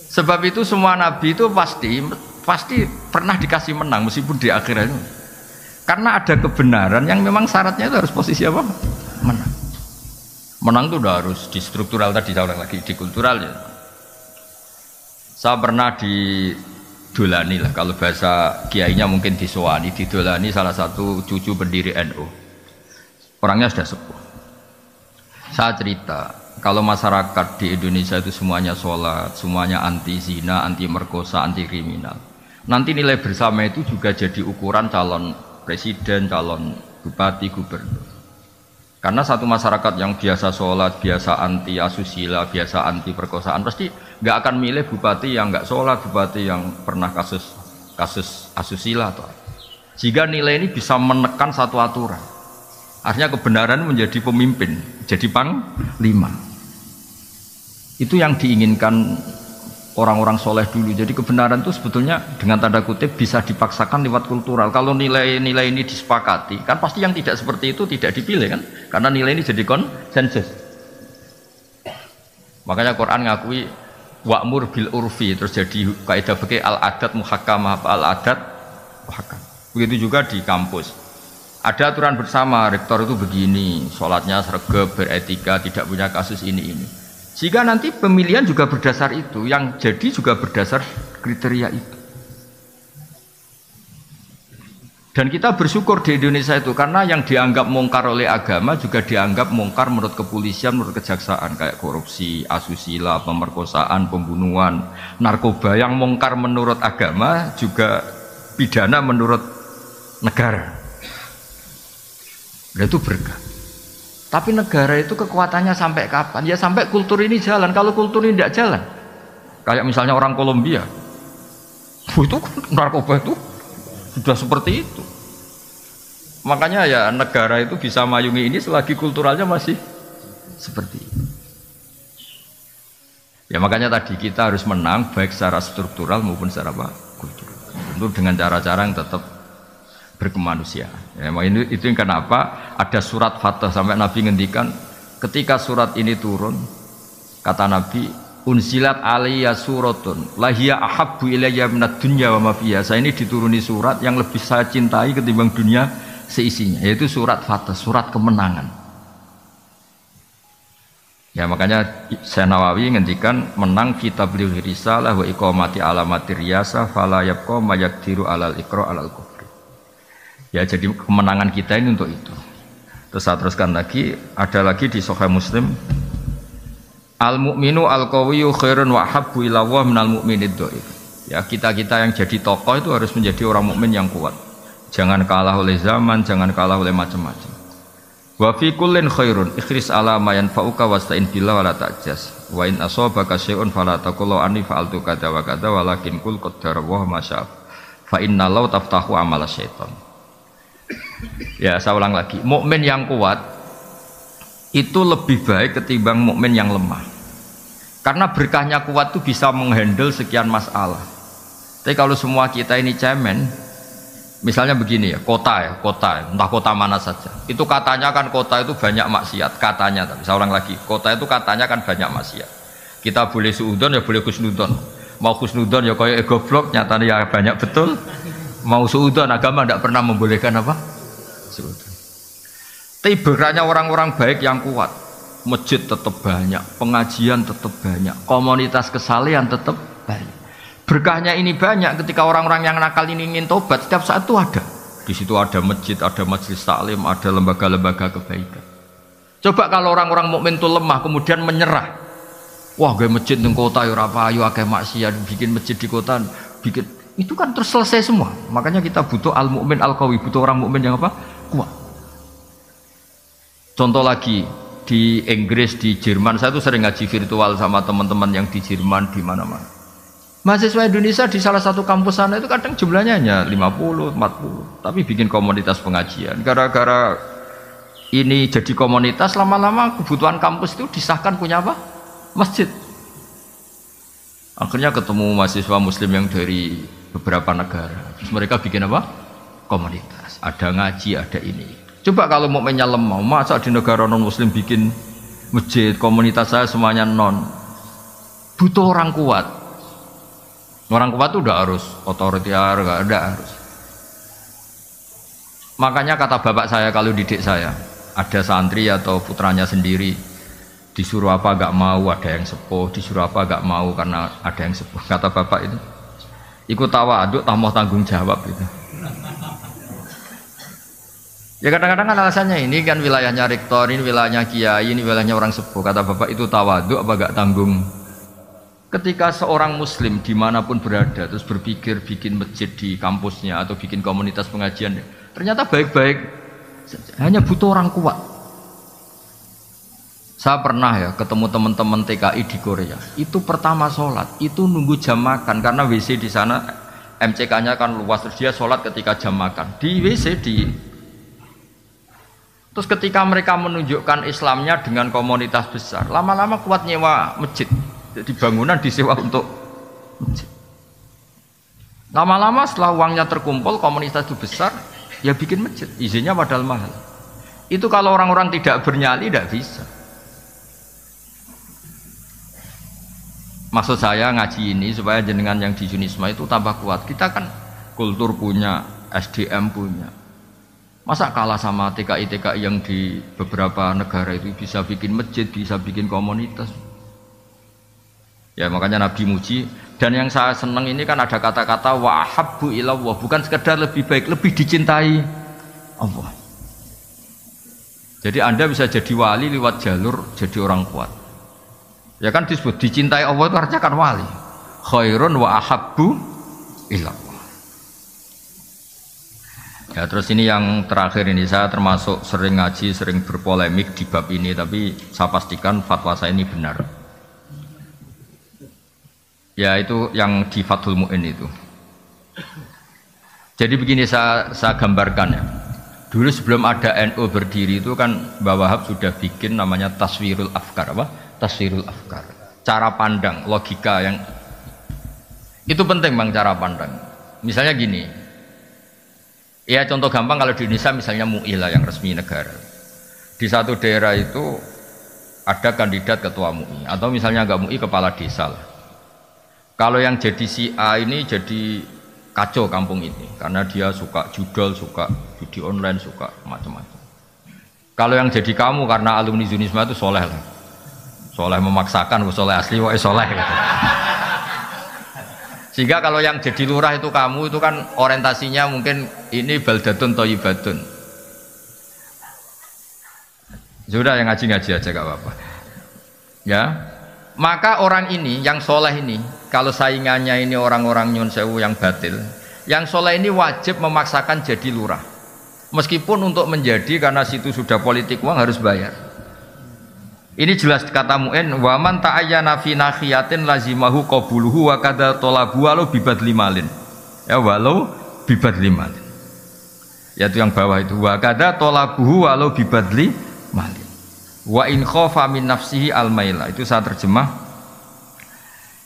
Speaker 1: Sebab itu semua nabi itu pasti pernah dikasih menang meskipun di akhirat itu. Karena ada kebenaran yang memang syaratnya itu harus posisi apa? Menang. Menang itu udah harus di struktural, tadi saya ulang lagi, di kultural ya. Saya pernah didolani lah, kalau bahasa kiainya mungkin disowani, didolani salah satu cucu pendiri NU. Orangnya sudah sepuh. Saya cerita, kalau masyarakat di Indonesia itu semuanya sholat, semuanya anti zina, anti merkosa, anti kriminal, nanti nilai bersama itu juga jadi ukuran calon presiden, calon bupati, gubernur. Karena satu masyarakat yang biasa sholat, biasa anti asusila, biasa anti perkosaan, pasti nggak akan milih bupati yang nggak sholat, bupati yang pernah kasus asusila atau apa. Sehingga nilai ini bisa menekan satu aturan. Artinya kebenaran menjadi pemimpin, jadi panglima. Itu yang diinginkan orang-orang soleh dulu. Jadi kebenaran itu sebetulnya dengan tanda kutip bisa dipaksakan lewat kultural. Kalau nilai-nilai ini disepakati, kan pasti yang tidak seperti itu tidak dipilih kan? Karena nilai ini jadi konsensus. Makanya Quran ngakui wa'mur bil urfi, terus jadi kaidah fikih al-adat muhakkamah, al-adat muhakkam. Begitu juga di kampus. Ada aturan bersama, rektor itu begini, sholatnya sregep, beretika, tidak punya kasus ini. Sehingga nanti pemilihan juga berdasar itu, yang jadi juga berdasar kriteria itu. Dan kita bersyukur di Indonesia itu, karena yang dianggap mungkar oleh agama juga dianggap mungkar menurut kepolisian, menurut kejaksaan, kayak korupsi, asusila, pemerkosaan, pembunuhan, narkoba. Yang mungkar menurut agama juga pidana menurut negara. Itu berkah. Tapi negara itu kekuatannya sampai kapan? Ya sampai kultur ini jalan. Kalau kultur ini tidak jalan, kayak misalnya orang Kolombia, itu narkoba itu sudah seperti itu. Makanya ya negara itu bisa mayungi ini selagi kulturalnya masih seperti itu. Ya makanya tadi kita harus menang baik secara struktural maupun secara kultural. Tentu dengan cara-cara yang tetap berkemanusiaan. Ya, itu yang kenapa ada surat Fatah sampai Nabi ngendikan ketika surat ini turun, kata Nabi, unsilat alaiya suratun lahiya ahabbu ilayya minad dunya wa ma fiha. Saya ini dituruni surat yang lebih saya cintai ketimbang dunia seisinya, yaitu surat Fatah, surat kemenangan. Ya makanya Syekh Nawawi ngendikan menang kitab risalah wa iqamati alamatir riyasa fala yabqa mayaqdiru alal iqra alal kufri. Ya jadi kemenangan kita ini untuk itu. Terus saya teruskan lagi, ada lagi di Sahih Muslim, al mu'minu al qawiyyu khairun wa habbu ila Allah minal mu'minid dhaif. Ya kita-kita yang jadi tokoh itu harus menjadi orang mukmin yang kuat. Jangan kalah oleh zaman, jangan kalah oleh macam-macam. Wa fi kullin khairun ikhris ala ma yanfa'uka wasta'in billah wa la ta'jas. Wa in asabaka syai'un fala taqul anni fa'altu kadza wa kadza walakin qul qaddara wa ma syaa. Fa inna law taftahu amala syaitan. Ya saya ulang lagi, mukmin yang kuat itu lebih baik ketimbang mukmin yang lemah. Karena berkahnya kuat itu bisa menghandle sekian masalah. Tapi kalau semua kita ini cemen, Misalnya begini ya, kota, entah kota mana saja. Itu katanya kan kota itu banyak maksiat, katanya. Tapi saya ulang lagi, kota itu katanya kan banyak maksiat. Kita boleh suudon ya boleh khusnudon. Mau khusnudon ya kayak goblok, nyatanya ya banyak betul. Mau suudon, agama tidak pernah membolehkan apa? Suudon. Tapi berkahnya orang-orang baik yang kuat. Masjid tetap banyak, pengajian tetap banyak, komunitas kesalehan tetap banyak. Berkahnya ini banyak ketika orang-orang yang nakal ini ingin tobat setiap saat itu ada. Di situ ada masjid, ada majelis taklim, ada lembaga-lembaga kebaikan. Coba kalau orang-orang mukmin itu lemah kemudian menyerah. Wah, gue masjid di kota ya ora payu akeh maksiat, bikin masjid di kota, bikin itu kan terus selesai semua. Makanya kita butuh al-mukmin al-qawi, butuh orang mukmin yang apa? Kuat. Contoh lagi di Inggris, di Jerman, saya tuh sering ngaji virtual sama teman-teman yang di Jerman di mana-mana. Mahasiswa Indonesia di salah satu kampus sana itu kadang jumlahnya hanya 50, 40, tapi bikin komunitas pengajian. Gara-gara ini jadi komunitas, lama-lama kebutuhan kampus itu disahkan punya apa? Masjid. Akhirnya ketemu mahasiswa muslim yang dari beberapa negara. Terus mereka bikin apa? Komunitas. Ada ngaji, ada ini. Coba kalau mukminnya lemah, masa di negara non muslim bikin masjid, komunitas saya semuanya non. Butuh orang kuat. Orang kuat itu udah harus otoriter, nggak ada harus. Makanya kata bapak saya kalau didik saya, ada santri atau putranya sendiri disuruh apa nggak mau, ada yang sepuh, disuruh apa nggak mau karena ada yang sepuh. Kata bapak itu, ikut tawaduk, tamu tanggung jawab itu. Ya kadang-kadang kan alasannya ini kan wilayahnya rektor, ini wilayahnya kiai, ini wilayahnya orang sepuh. Kata bapak itu tawaduk apa nggak tanggung. Ketika seorang muslim dimanapun berada terus berpikir bikin masjid di kampusnya atau bikin komunitas pengajian, ternyata baik-baik, hanya butuh orang kuat. Saya pernah ya ketemu teman-teman TKI di Korea, itu pertama sholat itu nunggu jam makan karena WC di sana MCK-nya kan luas, terus dia sholat ketika jam makan di WC di. Terus ketika mereka menunjukkan Islamnya dengan komunitas besar, lama-lama kuat nyewa masjid. Jadi bangunan disewa untuk masjid. Lama-lama setelah uangnya terkumpul, komunitas itu besar, ya bikin masjid. Izinnya padahal mahal. Itu kalau orang-orang tidak bernyali tidak bisa. Maksud saya ngaji ini supaya jenengan yang di Junisma itu tambah kuat. Kita kan kultur punya, SDM punya. Masa kalah sama TKI-TKI yang di beberapa negara itu bisa bikin masjid, bisa bikin komunitas. Ya makanya Nabi muji, dan yang saya senang ini kan ada kata-kata wa ahabbu ilallah, bukan sekedar lebih baik, lebih dicintai Allah. Jadi Anda bisa jadi wali lewat jalur jadi orang kuat. Ya kan disebut dicintai Allah itu artinya kan wali. Khairun wa ahabbu ilallah. Ya terus ini yang terakhir ini, saya termasuk sering ngaji, sering berpolemik di bab ini, tapi saya pastikan fatwa saya ini benar. Ya itu yang di Fathul Mu'in itu. Jadi begini saya gambarkan ya. Dulu sebelum ada NU berdiri itu kan Mbah Wahab sudah bikin namanya Taswirul Afkar, apa? Taswirul Afkar. Cara pandang, logika yang itu penting Bang, cara pandang. Misalnya gini. Ya contoh gampang kalau di Indonesia misalnya MUI lah yang resmi negara. Di satu daerah itu ada kandidat ketua MUI atau misalnya enggak MUI kepala desa lah. Kalau yang jadi si A ini jadi kacau kampung ini karena dia suka judol, suka judi online, suka macam-macam. Kalau yang jadi kamu karena alumni Junisma itu soleh lah, soleh memaksakan, soleh asli, wah soleh. Gitu. Sehingga kalau yang jadi lurah itu kamu itu kan orientasinya mungkin ini baldatun thayyibatun. Sudah yang ngaji-ngaji aja gak apa-apa. Ya. Maka orang ini yang soleh ini, kalau saingannya ini orang-orang nyun sewu yang batil, yang soleh ini wajib memaksakan jadi lurah. Meskipun untuk menjadi karena situ sudah politik uang harus bayar. Ini jelas kata Mu'in, wa man ta'ayyana fi nakhiyatin lazimahu qabuluhu wa kadza talabu walau bibadli malin. Ya walau bibadli malin. Yaitu yang bawah itu wa kadza talabuhu walau bibadli malin. Wa in khafa min nafsihi al-maila, itu saya terjemah.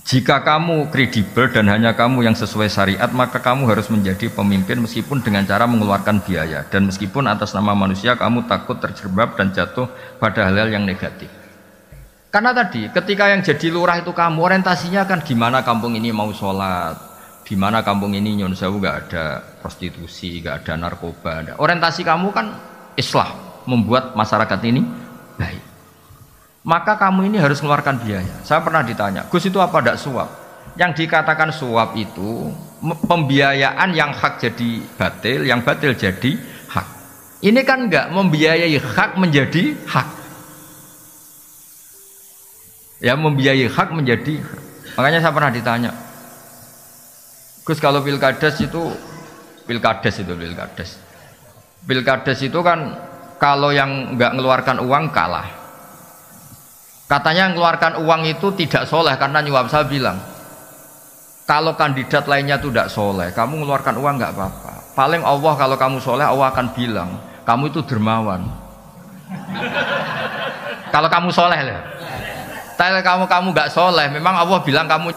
Speaker 1: Jika kamu kredibel dan hanya kamu yang sesuai syariat, maka kamu harus menjadi pemimpin meskipun dengan cara mengeluarkan biaya, dan meskipun atas nama manusia kamu takut terjerembab dan jatuh pada hal-hal yang negatif. Karena tadi ketika yang jadi lurah itu kamu, orientasinya kan gimana kampung ini mau sholat, di mana kampung ini nyun sewu nggak ada prostitusi, nggak ada narkoba. Orientasi kamu kan islah, membuat masyarakat ini baik. Maka kamu ini harus mengeluarkan biaya. Saya pernah ditanya, Gus itu apa tidak suap? Yang dikatakan suap itu pembiayaan yang hak jadi batil, yang batil jadi hak. Ini kan nggak membiayai hak menjadi hak. Ya membiayai hak menjadi hak. Makanya saya pernah ditanya, Gus kalau pilkades itu kan kalau yang nggak mengeluarkan uang kalah. Katanya yang mengeluarkan uang itu tidak soleh karena nyuap. Saya bilang kalau kandidat lainnya itu tidak soleh, kamu mengeluarkan uang nggak apa-apa. Paling Allah kalau kamu soleh, Allah akan bilang kamu itu dermawan. Kalau kamu soleh lah. Kalau kamu nggak soleh, memang Allah bilang kamu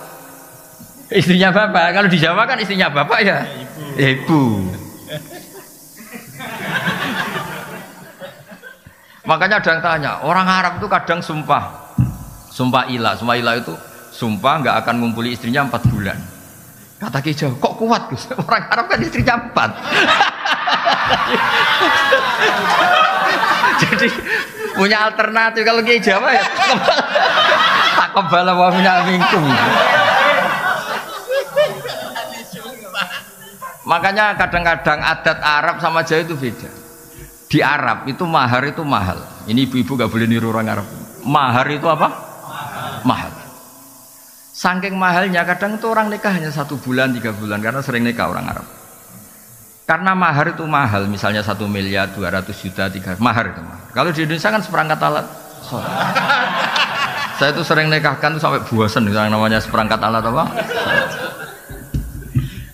Speaker 1: istrinya bapak. Kalau di Jawa kan istrinya bapak ya ibu. Makanya ada yang tanya, orang Arab itu kadang sumpah ilah itu sumpah nggak akan ngumpuli istrinya 4 bulan. Kata Ki Jawa, kok kuat Gus? Orang Arab kan istrinya 4. Jadi punya alternatif. Kalau Ki Jawa ya tak kebala wa minkum. Makanya kadang-kadang adat Arab sama Jawa itu beda. Di Arab itu mahar itu mahal. Ini ibu-ibu gak boleh niru orang Arab. Mahar itu apa? Mahal. Saking mahalnya kadang itu orang nikah hanya 1 bulan 3 bulan karena sering nikah orang Arab. Karena mahar itu mahal, misalnya 1 miliar 200 juta 3 mahar itu mahal. Kalau di Indonesia kan seperangkat alat sholat. Saya itu sering nikahkan tuh sampai bosan yang namanya seperangkat alat apa?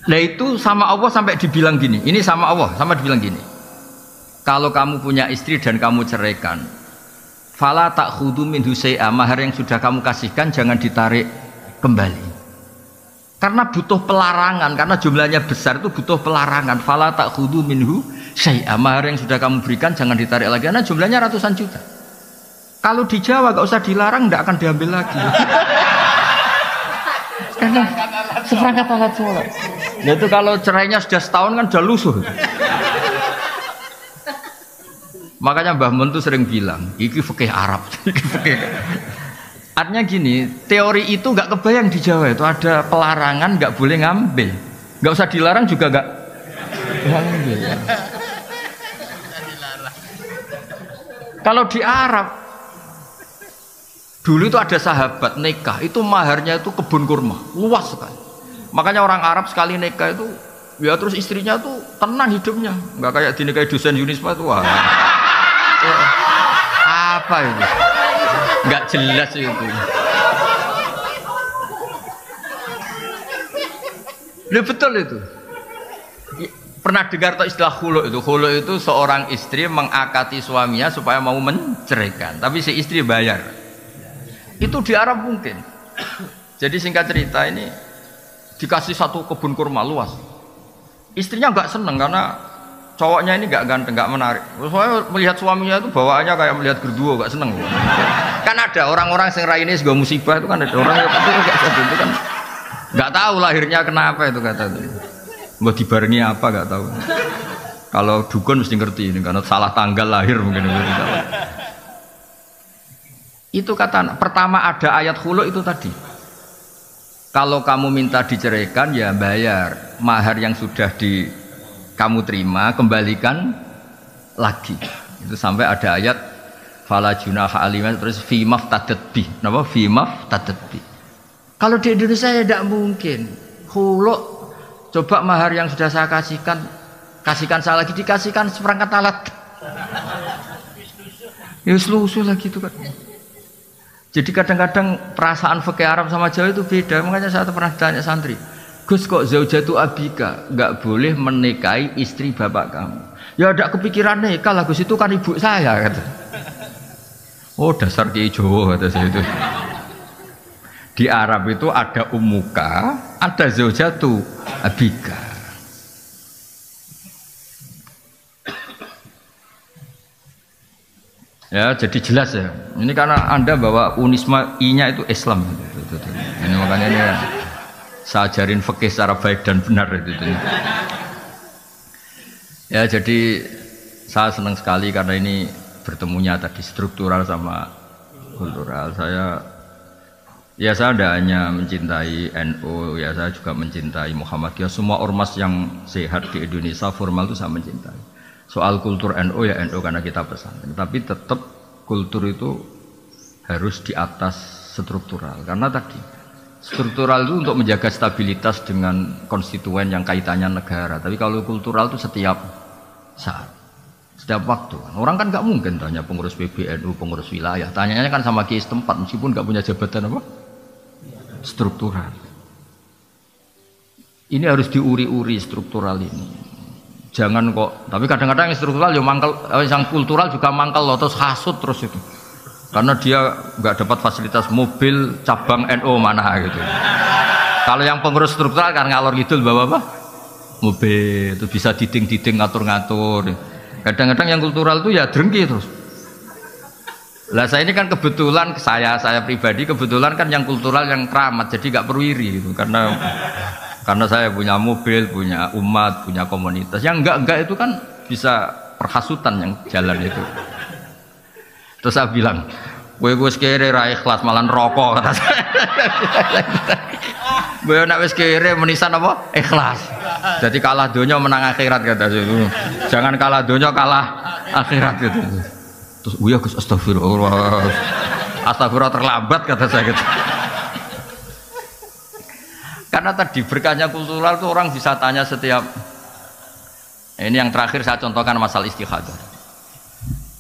Speaker 1: Nah itu sama Allah sampai dibilang gini. Ini sama Allah sama dibilang gini. Kalau kamu punya istri dan kamu ceraikan, fala ta'khudhu minhu syai'a, mahar yang sudah kamu kasihkan jangan ditarik kembali. Karena butuh pelarangan, karena jumlahnya besar itu butuh pelarangan. Fala ta'khudhu minhu syai'a, mahar yang sudah kamu berikan jangan ditarik lagi karena jumlahnya ratusan juta. Kalau di Jawa gak usah dilarang, tidak akan diambil lagi. Karena seperangkat alat sholat. Nah itu kalau cerainya sudah setahun kan sudah lusuh. Makanya Mbah Mun tuh sering bilang, iki fikih Arab. Artinya gini, teori itu nggak kebayang di Jawa itu ada pelarangan nggak boleh ngambil, nggak usah dilarang juga nggak ngambil. Kalau di Arab dulu itu ada sahabat nikah itu maharnya itu kebun kurma luas sekali. Makanya orang Arab sekali nikah itu ya terus istrinya tuh tenang hidupnya, nggak kayak dinikahi dosen Unisba tuh. Wah. Apa itu? Nggak jelas itu. Loh, betul itu. Pernah dengar istilah khulu itu? Khulu itu seorang istri mengakati suaminya supaya mau menceraikan, tapi si istri bayar. Itu di Arab mungkin. Jadi singkat cerita ini dikasih 1 kebun kurma luas. Istrinya nggak seneng karena cowoknya ini nggak ganteng, nggak menarik. Soalnya melihat suaminya itu bawaannya kayak melihat gerduo, nggak seneng. Kan ada orang-orang yang rai ini segala musibah itu kan ada orang yang itu kan nggak tahu lahirnya kenapa itu kata itu. Mau dibarengi apa nggak tahu. Kalau dukun mesti ngerti ini karena salah tanggal lahir mungkin itu. Itu kata pertama ada ayat khulu itu tadi. Kalau kamu minta diceraikan ya bayar mahar yang sudah kamu terima, kembalikan lagi. Itu sampai ada ayat fala junaha aliman terus fi maftadat bi. Napa fi maftadat bi. Kalau di Indonesia ya tidak mungkin. Khulu coba mahar yang sudah saya kasihkan saya lagi dikasihkan seperangkat alat. Ya lusuh lagi itu kan. Jadi kadang-kadang perasaan fikih Arab sama Jawa itu beda. Makanya saya pernah tanya santri, Gus kok zaujatu abika nggak boleh menikahi istri bapak kamu? Ya ada kepikiran nikah lah Gus, itu kan ibu saya kata. Oh dasar Kiai Jawa kata saya itu. Di Arab itu ada ummuka, ada zaujatu abika. Ya, jadi jelas ya. Ini karena Anda bawa unisma I-nya itu Islam. Ini makanya ini saya ajarin fikih secara baik dan benar itu. Ya, jadi saya senang sekali karena ini bertemunya tadi struktural sama kultural. Saya tidak hanya mencintai NU, ya saya juga mencintai Muhammadiyah. Semua ormas yang sehat di Indonesia formal itu saya mencintai. Soal kultur NU ya NU karena kita pesantren, tapi tetap kultur itu harus di atas struktural. Karena tadi struktural itu untuk menjaga stabilitas dengan konstituen yang kaitannya negara. Tapi kalau kultural itu setiap saat, setiap waktu. Orang kan nggak mungkin tanya pengurus PBNU, pengurus wilayah. Tanyanya kan sama kiai setempat meskipun nggak punya jabatan apa? Struktural. Ini harus diuri-uri struktural ini. Jangan kok, tapi kadang-kadang yang struktural ya mangkel, yang kultural juga mangkel loh, terus hasut terus itu. Karena dia nggak dapat fasilitas mobil cabang NU mana gitu. Kalau yang pengurus struktural kan ngalor ngidul bawa apa? Mobil, itu bisa diding-diding ngatur-ngatur. Kadang-kadang yang kultural itu ya drengki terus. Lah saya ini kan kebetulan saya pribadi kebetulan kan yang kultural yang keramat, jadi nggak perlu iri gitu. Karena saya punya mobil, punya umat, punya komunitas. Yang enggak itu kan bisa perhasutan yang jalan itu. Terus saya bilang, gue sekere ra ikhlas malah rokok kata saya. Gue nak wis kere menisan apa? Ikhlas. Jadi kalah donya menang akhirat kata saya. Jangan kalah donya kalah akhirat gitu. Terus gue Gus astagfirullah. Astagfirullah terlambat kata saya gitu. Karena tadi berkahnya kultural itu orang bisa tanya setiap. Ini yang terakhir saya contohkan masalah istikhadah.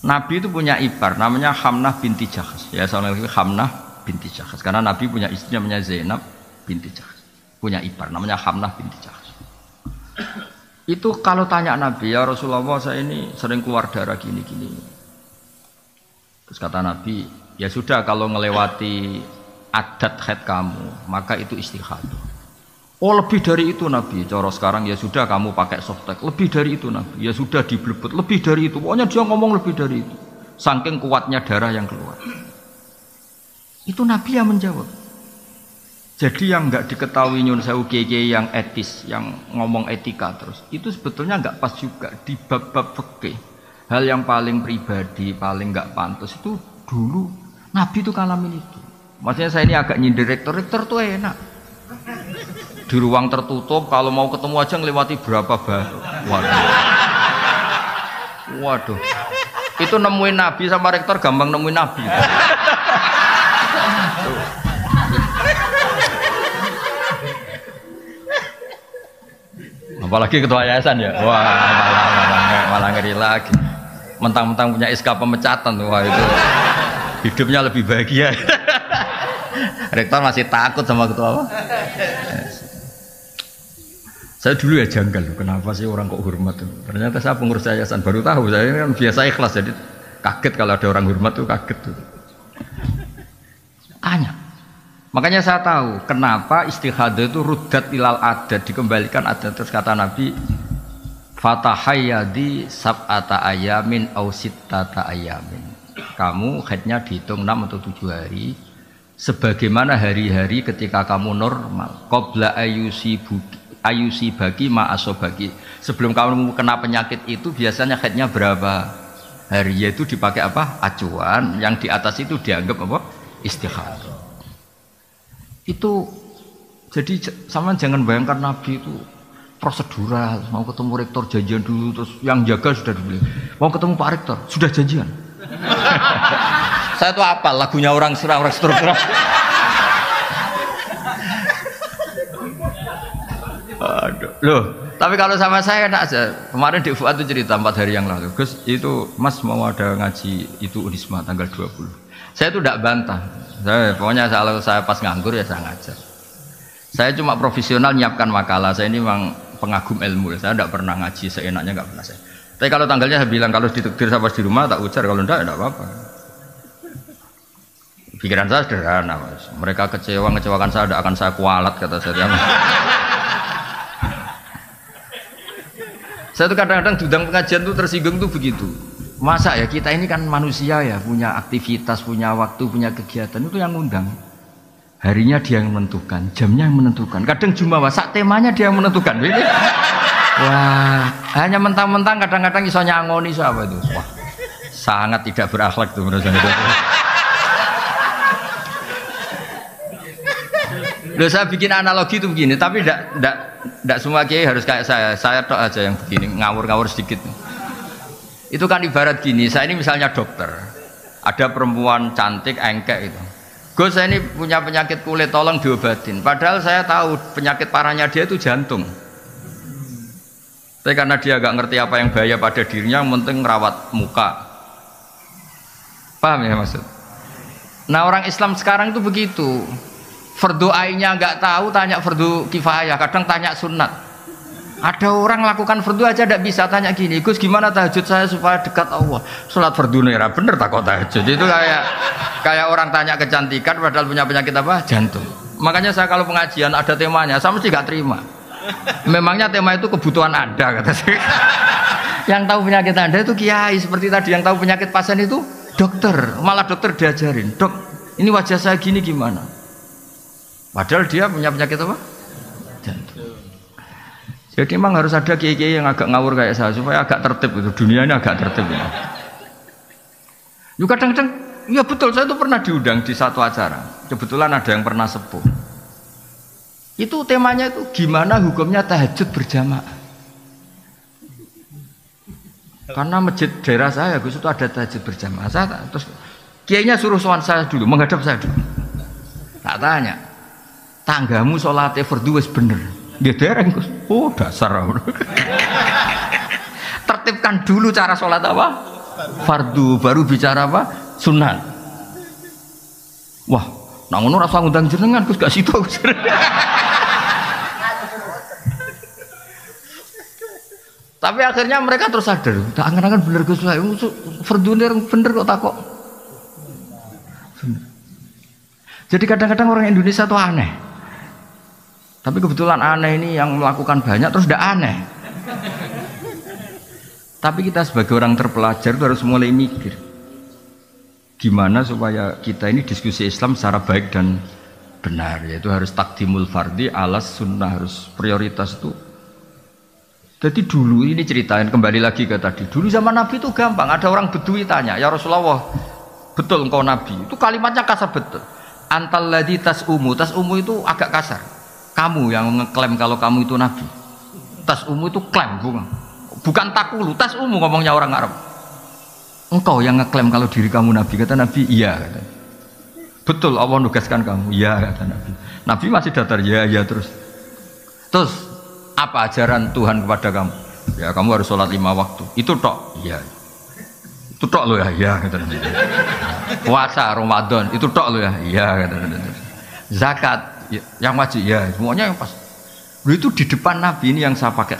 Speaker 1: Nabi itu punya ipar namanya Hamnah binti Jahsh. Ya soalnya Hamnah binti Jahsh. Karena Nabi punya istri namanya Zainab binti Jahsh. Punya ipar namanya Hamnah binti Jahsh. Itu kalau tanya Nabi, ya Rasulullah saya ini sering keluar darah gini-gini. Terus kata Nabi, ya sudah kalau ngelewati adat haid kamu, maka itu istikhadah. Oh lebih dari itu Nabi, cara sekarang ya sudah kamu pakai softtek. Lebih dari itu Nabi, ya sudah diblebet. Lebih dari itu, pokoknya dia ngomong lebih dari itu. Saking kuatnya darah yang keluar. Itu Nabi yang menjawab. Jadi yang nggak diketahui nyun sewu kiai yang etis, yang ngomong etika terus, itu sebetulnya nggak pas juga di bab-bab fikih. Hal yang paling pribadi, paling nggak pantas itu dulu Nabi itu kalamin itu. Maksudnya saya ini agak nyindir rektor tuh enak. Di ruang tertutup kalau mau ketemu aja ngelewati berapa baru. Waduh. Itu nemuin Nabi sama rektor gampang nemuin Nabi. Apalagi ketua yayasan ya. Wah, malah ngeri lagi. Mentang-mentang punya SK pemecatan, wah itu hidupnya lebih bahagia. Rektor masih takut sama ketua apa? Saya dulu ya janggal, kenapa sih orang kok hormat? Ternyata saya pengurus yayasan baru tahu. Saya kan biasa ikhlas, jadi kaget kalau ada orang hormat tuh kaget tuh. Tanya. Makanya saya tahu kenapa istikhadah itu ruddat ilal adat, dikembalikan adat. Terus kata Nabi, fatahayyadi sab'ata ayamin au sittata ayamin. Kamu haidnya dihitung 6 atau 7 hari sebagaimana hari-hari ketika kamu normal. Qabla ayusi bagi ma'asobagi. Sebelum kamu kena penyakit itu biasanya haidnya berapa hari, yaitu dipakai apa? Acuan. Yang di atas itu dianggap apa? Istikhadah. Itu jadi sama jangan bayangkan Nabi itu prosedural, mau ketemu rektor janjian dulu, terus yang jaga sudah dibeli, mau ketemu Pak Rektor sudah janjian. Saya tuh apa lagunya orang struktural. Aduh, loh, tapi kalau sama saya enak aja. Kemarin di Fuad itu cerita 4 hari yang lalu, Gus itu Mas mau ada ngaji itu Unisma tanggal 20. Saya tuh tidak bantah. Pokoknya kalau saya pas nganggur ya saya ngajar. Saya cuma profesional nyiapkan makalah. Saya ini memang pengagum ilmu. Saya tidak pernah ngaji seenaknya, nggak pernah saya. Tapi kalau tanggalnya saya bilang kalau ditakdir saya pas di rumah tak ujar, kalau tidak apa-apa. Pikiran saya sederhana, Mas. Mereka ngecewakan saya, tidak akan saya kualat, kata saya. Saya tuh kadang-kadang diundang pengajian tuh tersinggung tuh begitu. Masa ya kita ini kan manusia ya, punya aktivitas, punya waktu, punya kegiatan, itu yang ngundang. Harinya dia yang menentukan, jamnya yang menentukan. Kadang jumawa, sak temanya dia yang menentukan. Wah, hanya mentang-mentang kadang-kadang iso nyangoni apa itu. Wah, sangat tidak berakhlak tuh menurut saya. Loh, saya bikin analogi itu begini, tapi tidak semua kiai harus kayak saya tok aja yang begini, ngawur-ngawur sedikit. Itu kan ibarat gini, saya ini misalnya dokter, ada perempuan cantik, engkek itu. Gus, saya ini punya penyakit kulit, tolong diobatin. Padahal saya tahu penyakit parahnya dia itu jantung. Tapi karena dia gak ngerti apa yang bahaya pada dirinya, yang penting merawat muka. Paham ya maksud? Nah orang Islam sekarang itu begitu. Fardu ainnya nggak tahu, tanya fardu kifayah, kadang tanya sunat. Ada orang lakukan fardu aja tidak bisa, tanya gini, Gus gimana tahajud saya supaya dekat Allah? Sholat fardu nera bener tak kok tahajud? Itu kayak orang tanya kecantikan padahal punya penyakit apa? Jantung. Makanya saya kalau pengajian ada temanya, saya mesti nggak terima. Memangnya tema itu kebutuhan Anda, kata saya. Yang tahu penyakit Anda itu kiai, seperti tadi yang tahu penyakit pasien itu dokter. Malah dokter diajarin, dok ini wajah saya gini gimana? Padahal dia punya penyakit apa? Jantung. Jadi memang harus ada kiai-kiai yang agak ngawur kayak saya supaya agak tertib itu, dunia ini agak tertib ya. Yuk kadang-kadang, ya betul, saya itu pernah diundang di satu acara. Kebetulan ada yang pernah sepuh. Itu temanya itu gimana hukumnya tahajud berjamaah. Karena masjid daerah saya Gus itu ada tahajud berjamaah. Terus kiainya suruh sowan saya dulu, menghadap saya dulu. Tak tanya, tanggamu sholatnya fardu wis bener. Dia dereng Gus. Oh dasar. Tertibkan dulu cara sholat apa? Fardu, baru bicara apa? Sunat. Wah, nang ngono rasa ngundang jenengan Gus gak situ. Tapi akhirnya mereka terus sadar, tak angan-angan bener Gus lah, fardu bener kok takok. Jadi kadang-kadang orang Indonesia tuh aneh. Tapi kebetulan aneh ini yang melakukan banyak terus tidak aneh. Tapi kita sebagai orang terpelajar itu harus mulai mikir gimana supaya kita ini diskusi Islam secara baik dan benar, yaitu harus takdimul fardi alas sunnah, harus prioritas itu. Jadi dulu ini ceritain kembali lagi ke tadi, dulu zaman Nabi itu gampang, ada orang Bedui tanya, ya Rasulullah betul engkau Nabi? Itu kalimatnya kasar betul. Antal ladzi tas'umu itu agak kasar. Kamu yang ngeklaim kalau kamu itu Nabi. Tas'umu itu klaim, bukan takulu, tas'umu ngomongnya orang Arab. Engkau yang ngeklaim kalau diri kamu Nabi, kata Nabi, iya kata. Betul Allah nugaskan kamu, iya kata Nabi. Nabi masih datar, ya terus apa ajaran Tuhan kepada kamu? Ya kamu harus sholat 5 waktu. Itu tok, iya. Itu tok lo ya kata Nabi. Puasa Ramadan itu tok lo ya, iya kata Nabi. Zakat yang wajib ya, semuanya yang pas. Itu di depan Nabi ini yang saya pakai.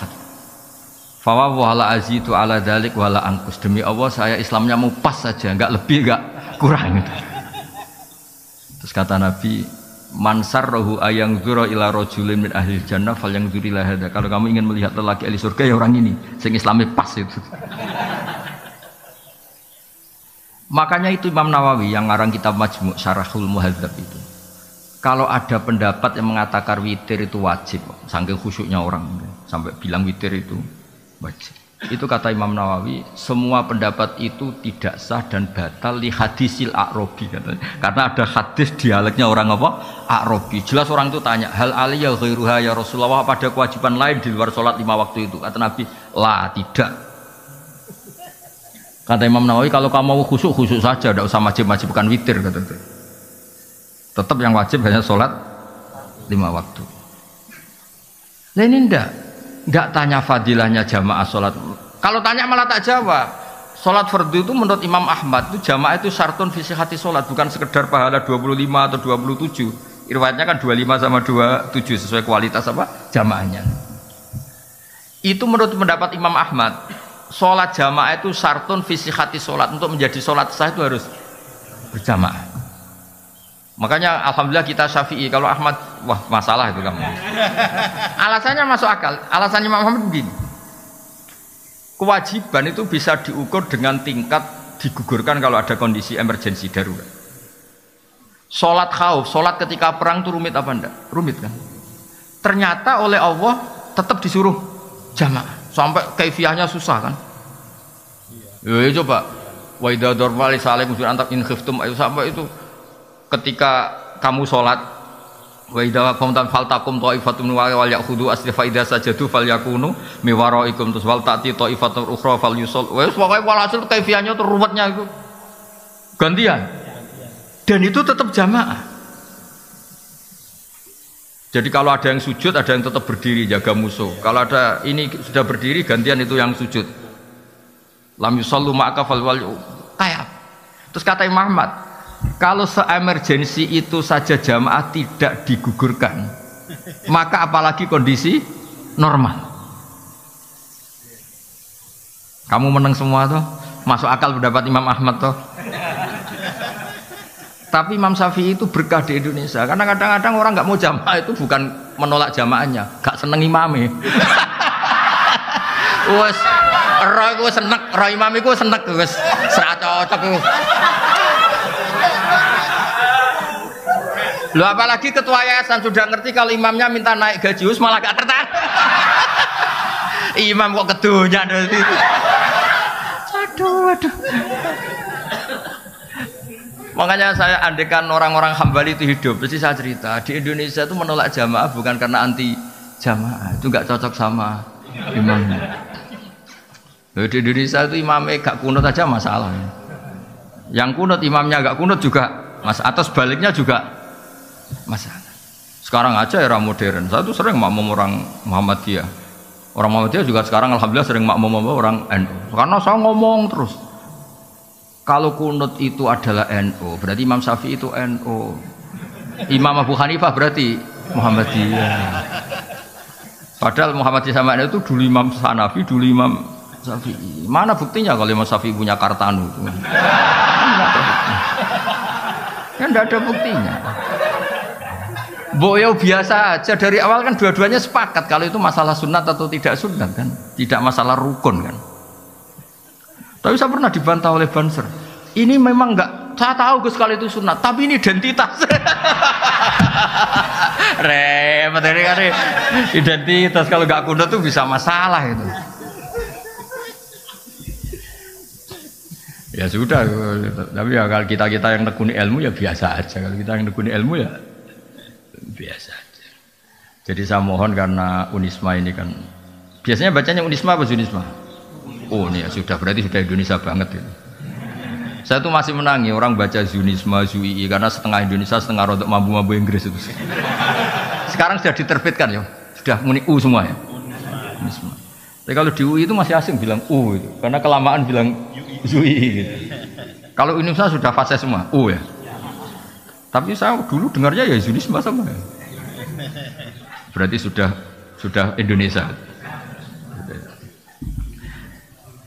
Speaker 1: Fawa wala azitu ala dzalik wala angkus, demi Allah saya Islamnya mau pas saja, enggak lebih enggak kurang gitu. Terus kata Nabi, mansar rohu ayang zuro ila rojulin min ahli jannah fal yang zurilah hada. Kalau kamu ingin melihat lelaki ahli surga ya orang ini, sing Islamnya pas itu. Makanya itu Imam Nawawi yang ngarang kitab Majmu' Syarahul Muhadzab itu. Kalau ada pendapat yang mengatakan witir itu wajib, saking khusyuknya orang sampai bilang witir itu wajib. Itu kata Imam Nawawi, semua pendapat itu tidak sah dan batal li hadisil a'robi katanya. Karena ada hadis dialeknya orang apa? A'robi. Jelas orang itu tanya, hal aliyah ghairuha ya Rasulullah, pada kewajiban lain di luar sholat 5 waktu itu? Kata Nabi, lah tidak. Kata Imam Nawawi, kalau kamu mau khusyuk saja, tidak usah wajib-wajibkan witir kata. Tetap yang wajib hanya sholat 5 waktu. Nah ini enggak tanya fadilahnya jamaah sholat. Kalau tanya malah tak jawab. Sholat fardu itu menurut Imam Ahmad itu jamaah itu syartun fi sihhati sholat, bukan sekedar pahala 25 atau 27. Riwayatnya kan 25 sama 27 sesuai kualitas apa jamaahnya. Itu menurut pendapat Imam Ahmad, sholat jamaah itu syartun fi sihhati sholat, untuk menjadi sholat sah itu harus berjamaah. Makanya alhamdulillah kita Syafi'i, kalau Ahmad wah masalah itu kamu. Alasannya masuk akal. Alasannya Imam Ahmad begini. Kewajiban itu bisa diukur dengan tingkat digugurkan kalau ada kondisi emergensi darurat. Sholat khauf, sholat ketika perang itu rumit apa enggak? Rumit kan? Ternyata oleh Allah tetap disuruh jamaah sampai kaifiahnya susah kan? Ya coba. Wa idza darba li salim antak in khiftum ayu sampai itu ketika kamu sholat wa idza qamtum faltakum ta'ifatun wal ya'khudhu asrifa idza sajadu falyakunu miwaraikum tus wal ta'ti ta'ifatun ukhra falyusall wes pokoke walhasil kaifiahnya itu ruwetnya itu gantian dan itu tetap jamaah. Jadi kalau ada yang sujud ada yang tetap berdiri jaga musuh, kalau ada ini sudah berdiri gantian itu yang sujud. Lam yusallu ma'aka fal wal kayak terus kata Imam Ahmad, kalau se-emergensi itu saja jamaah tidak digugurkan, maka apalagi kondisi normal. Kamu menang semua toh, masuk akal pendapat Imam Ahmad toh. Tapi Imam Syafi'i itu berkah di Indonesia, karena kadang-kadang orang nggak mau jamaah itu bukan menolak jamaahnya, gak seneng imamnya. Wes, roh gue senek, roh imam gue senek, wes serak cocok. Loh apalagi ketua yayasan sudah ngerti kalau imamnya minta naik gaji malah gak tertarik. Imam kok kedunya aduh. Makanya saya andekan orang-orang Hambali itu hidup, pasti saya cerita di Indonesia itu menolak jamaah bukan karena anti jamaah, itu gak cocok sama imamnya. Loh, di Indonesia itu imamnya gak kunut aja masalah. Yang kunut imamnya gak kunut juga masalah, atau sebaliknya juga masalah. Sekarang aja era modern, saya tuh sering makmum orang Muhammadiyah. Orang Muhammadiyah juga sekarang alhamdulillah sering makmum orang NU. Karena saya ngomong terus, kalau kunut itu adalah NU, berarti Imam Syafi'i itu NU. Imam Abu Hanifah berarti Muhammadiyah. Padahal Muhammadiyah sama NU itu dulu Imam Hanafi, dulu Imam Syafi'i. Mana buktinya kalau Imam Syafi'i punya Kartanu? Kan tidak ada buktinya. Boyo biasa aja dari awal kan dua-duanya sepakat kalau itu masalah sunat atau tidak sunat kan, tidak masalah rukun kan. Tapi saya pernah dibantah oleh Banser. Ini memang enggak, saya tahu Gus kalau itu sunat, tapi ini identitas. Repot ini kan identitas, kalau enggak kunut tuh bisa masalah itu. Ya sudah, tapi ya kalau kita yang tekuni ilmu ya biasa aja. Kalau kita yang tekuni ilmu ya biasa aja. Jadi saya mohon karena Unisma ini kan biasanya bacanya Unisma apa Zunisma? Oh ini ya sudah, berarti sudah Indonesia banget ini. Saya tuh masih menangi orang baca Zunisma, Zui karena setengah Indonesia setengah rodok mampu Inggris itu. Sekarang sudah diterbitkan ya, sudah muni U semua ya. Unisma. Tapi kalau di UI itu masih asing bilang U itu, karena kelamaan bilang Zui gitu. Kalau Indonesia sudah fase semua U ya. Tapi saya dulu dengarnya ya Zunisma sama. Berarti sudah Indonesia.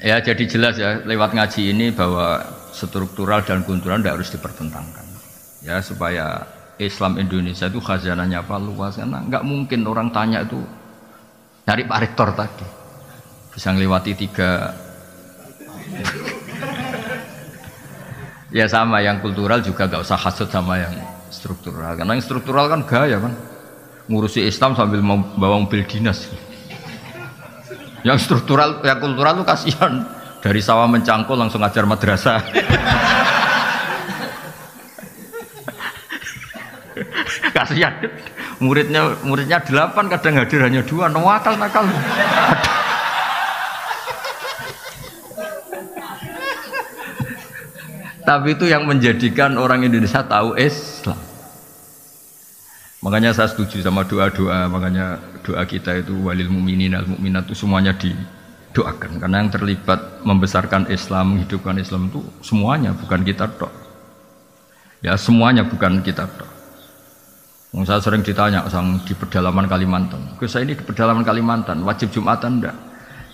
Speaker 1: Ya jadi jelas ya lewat ngaji ini bahwa struktural dan kultural tidak harus dipertentangkan. Ya supaya Islam Indonesia itu khazanahnya apa luas, karena nggak mungkin orang tanya itu dari Pak Rektor tadi bisa ngelewati 3. Ya sama yang kultural juga gak usah hasut sama yang struktural, karena yang struktural kan gaya kan ngurusi Islam sambil mau bawa mobil dinas. Yang struktural, yang kultural tuh kasihan, dari sawah mencangkul langsung ngajar madrasah. Kasihan, muridnya 8 kadang hadir hanya 2, nakal. Tapi itu yang menjadikan orang Indonesia tahu Islam. Makanya saya setuju sama doa-doa, makanya doa kita itu walil mu'minin al mu'minat itu semuanya didoakan, karena yang terlibat membesarkan Islam, menghidupkan Islam itu semuanya, bukan kita tok. Ya semuanya bukan kita tok. Saya sering ditanya sang di pedalaman Kalimantan, "Gus, saya ini di pedalaman Kalimantan, wajib Jumatan enggak?"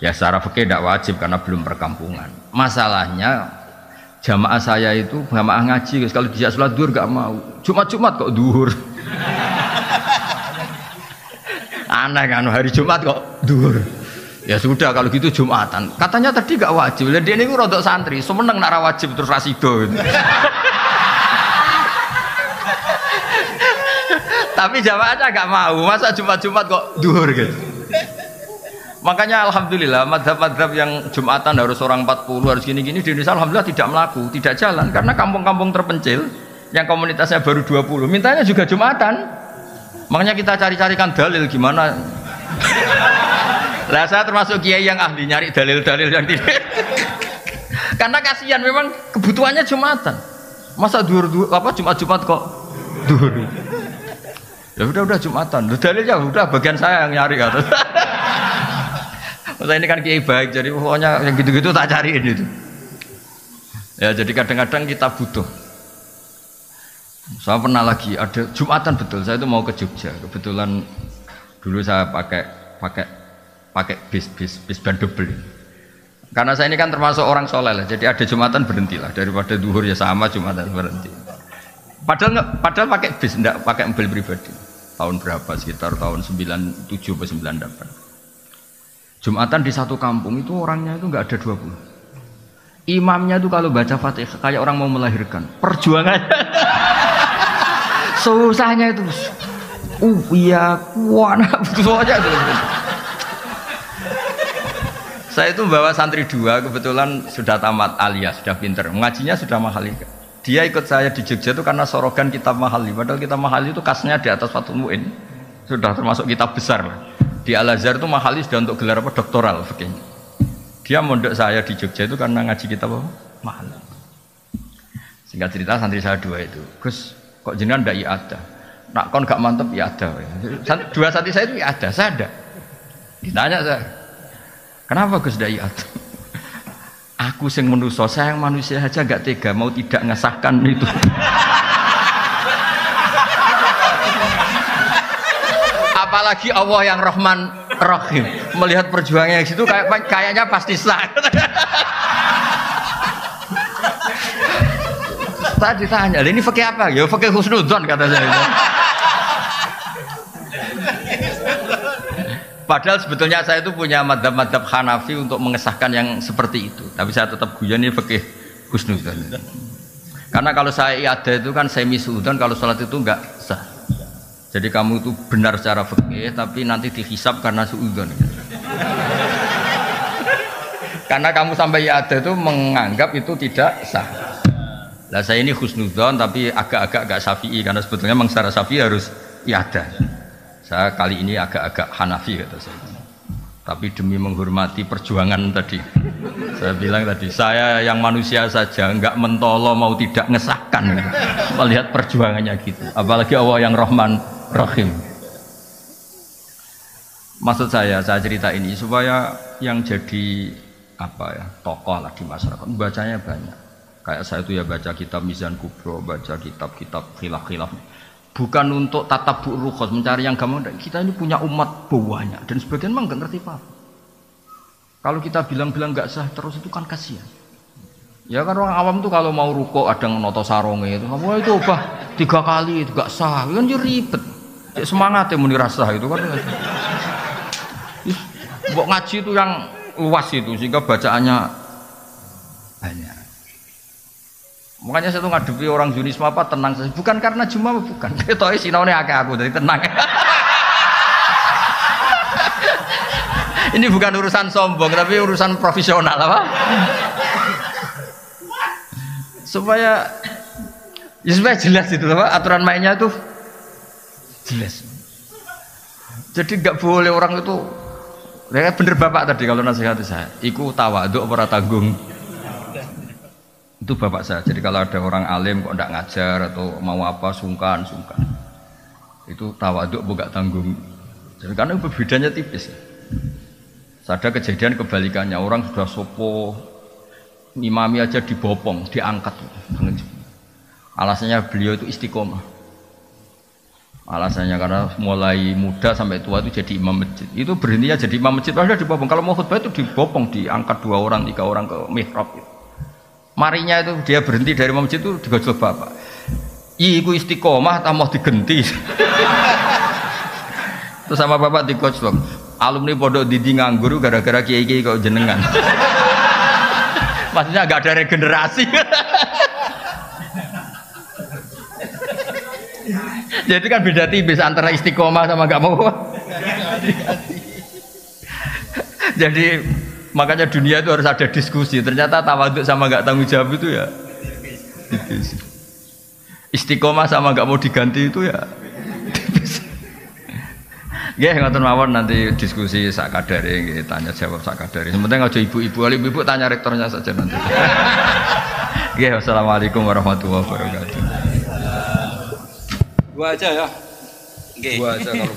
Speaker 1: Ya secara fikih enggak wajib karena belum perkampungan. Masalahnya Jamaah saya itu jamaah ngaji, kalau dijak sholat duhur gak mau. Jumat kok duhur. Aneh kan, hari Jumat kok duhur. Ya sudah kalau gitu Jumatan. Katanya tadi gak wajib. Lah dia ini rodok santri, semeneng nak wajib terus rasido. Gitu. Tapi jamaahnya gak mau. Masa Jumat kok duhur gitu. Makanya alhamdulillah madhab-madhab yang Jumatan harus orang 40 harus gini-gini di Indonesia alhamdulillah tidak melaku, tidak jalan karena kampung-kampung terpencil yang komunitasnya baru 20 mintanya juga Jumatan. Makanya kita cari-carikan dalil gimana. Lah saya termasuk kiai yang ahli nyari dalil-dalil yang tidak. Karena kasihan memang kebutuhannya Jumatan. Masa duhur apa Jumat kok duhur. Ya udah Jumatan. Dalilnya udah bagian saya yang nyari kata. Saya ini kan kiai baik, jadi pokoknya yang gitu-gitu tak cariin itu. Ya jadi kadang-kadang kita butuh. Saya pernah lagi ada Jumatan betul, saya itu mau ke Jogja. Kebetulan dulu saya pakai bis ban double. Karena saya ini kan termasuk orang soleh lah, jadi ada Jumatan berhentilah daripada duhur ya sama Jumatan berhenti. Padahal pakai bis, enggak pakai mobil pribadi. Tahun berapa? Sekitar tahun 97 atau 98. Jumatan di satu kampung itu orangnya itu enggak ada 20. Imamnya itu kalau baca Fatihah kayak orang mau melahirkan. Perjuangannya susahnya itu. Iya, kuana betul aja itu. Saya itu bawa santri 2 kebetulan sudah tamat alias, sudah pinter. Mengajinya sudah mahal. Dia ikut saya di Jogja itu karena sorogan kitab Mahali. Padahal kitab Mahali itu kasnya di atas Fathul Mu'in. Sudah termasuk kitab besar lah. Di Al-Azhar itu Mahali sudah untuk gelar apa doktoral fikihnya. Dia mondok saya di Jogja itu karena ngaji kitab apa? Mahali. Singkat cerita santri saya 2 itu. Gus, kok jenengan ndak ada? Nak kon gak mantep ya ada. 2 santri saya itu ya ada, saya ada. Ditanya saya, kenapa Gus ndak ada? Aku sing manusia, saya yang manusia aja gak tega mau tidak ngesahkan itu. Apalagi Allah yang Rahman Rahim melihat perjuangannya situ kayaknya pasti sah. Tadi tanya, ini fakih apa? Ya fakih husnudzon kata saya. Padahal sebetulnya saya itu punya madhab-madhab Hanafi untuk mengesahkan yang seperti itu. Tapi saya tetap guyon ini fakih husnudzon. Karena kalau saya iada itu kan semi suudzon, kalau sholat itu enggak sah. Jadi kamu itu benar secara fikih, tapi nanti dihisab karena suudzon. Karena kamu sampai iada itu menganggap itu tidak sah. Lah saya ini husnudzon tapi agak-agak gak syafi'i karena sebetulnya memang secara syafi'i harus iada. Saya kali ini agak-agak Hanafi kata saya. Tapi demi menghormati perjuangan tadi, saya bilang tadi saya yang manusia saja nggak mentolo mau tidak ngesahkan melihat perjuangannya gitu. Apalagi Allah yang Rahman Rahim. Maksud saya cerita ini supaya yang jadi apa ya tokoh lah di masyarakat bacanya banyak. Kayak saya itu ya baca kitab Mizan Kubro, baca kitab-kitab khilaf-khilaf. Bukan untuk tatabbu rukhas mencari yang gampang. Kita ini punya umat banyak dan sebagian memang nggak ngerti apa. Kalau kita bilang-bilang nggak sah terus itu kan kasihan. Ya kan orang awam tuh kalau mau rukuk ada noto saronge itu, wah itu ubah 3 kali itu nggak sah, kan jadi ribet. Ya, semangat ya muni rasa itu kan. Mbok ngaji itu yang luas itu sehingga bacaannya banyak. Makanya saya tuh ngadepi orang Junisme apa tenang saja, bukan karena Jumat bukan. Ketoke sinaune akeh aku jadi tenang. Ini bukan urusan sombong tapi urusan profesional apa? Supaya jelas itu apa aturan mainnya itu jelas. Jadi nggak boleh orang itu ya bener bapak tadi kalau nasihati saya, iku tawaduk ora tanggung. Itu bapak saya. Jadi kalau ada orang alim kok ndak ngajar atau mau apa sungkan. Itu tawaduk bukan tanggung. Jadi karena bedanya tipis. Ada kejadian kebalikannya, orang sudah sopo imami aja dibopong, diangkat. Alasannya beliau itu istiqomah. Alasannya karena mulai muda sampai tua itu jadi imam masjid. Itu berhentinya jadi imam masjid, padahal dibopong. Kalau mau khutbah itu dibopong, diangkat 2 orang, 3 orang ke mihrab. Marinya itu dia berhenti dari masjid itu digojlok bapak. Iku istiqomah tak mau digenti. Terus sama bapak digojlok. Alumni pondok Didi nganggur gara-gara kiai-kiai kok jenengan. Maksudnya nggak ada regenerasi. Jadi kan beda tipis antara istiqomah sama nggak mau. Jadi makanya dunia itu harus ada diskusi. Ternyata tawaduk sama nggak tanggung jawab itu ya tipis. Istiqomah sama nggak mau diganti itu ya tipis. Ya ngoten mawon nanti diskusi sak kadare nggih, tanya jawab sak kadare. Sementing aja ibu-ibu, ibu tanya rektornya saja nanti. Nggih, wassalamualaikum warahmatullahi wabarakatuh.
Speaker 3: Dua aja ya.
Speaker 1: Dua aja kalau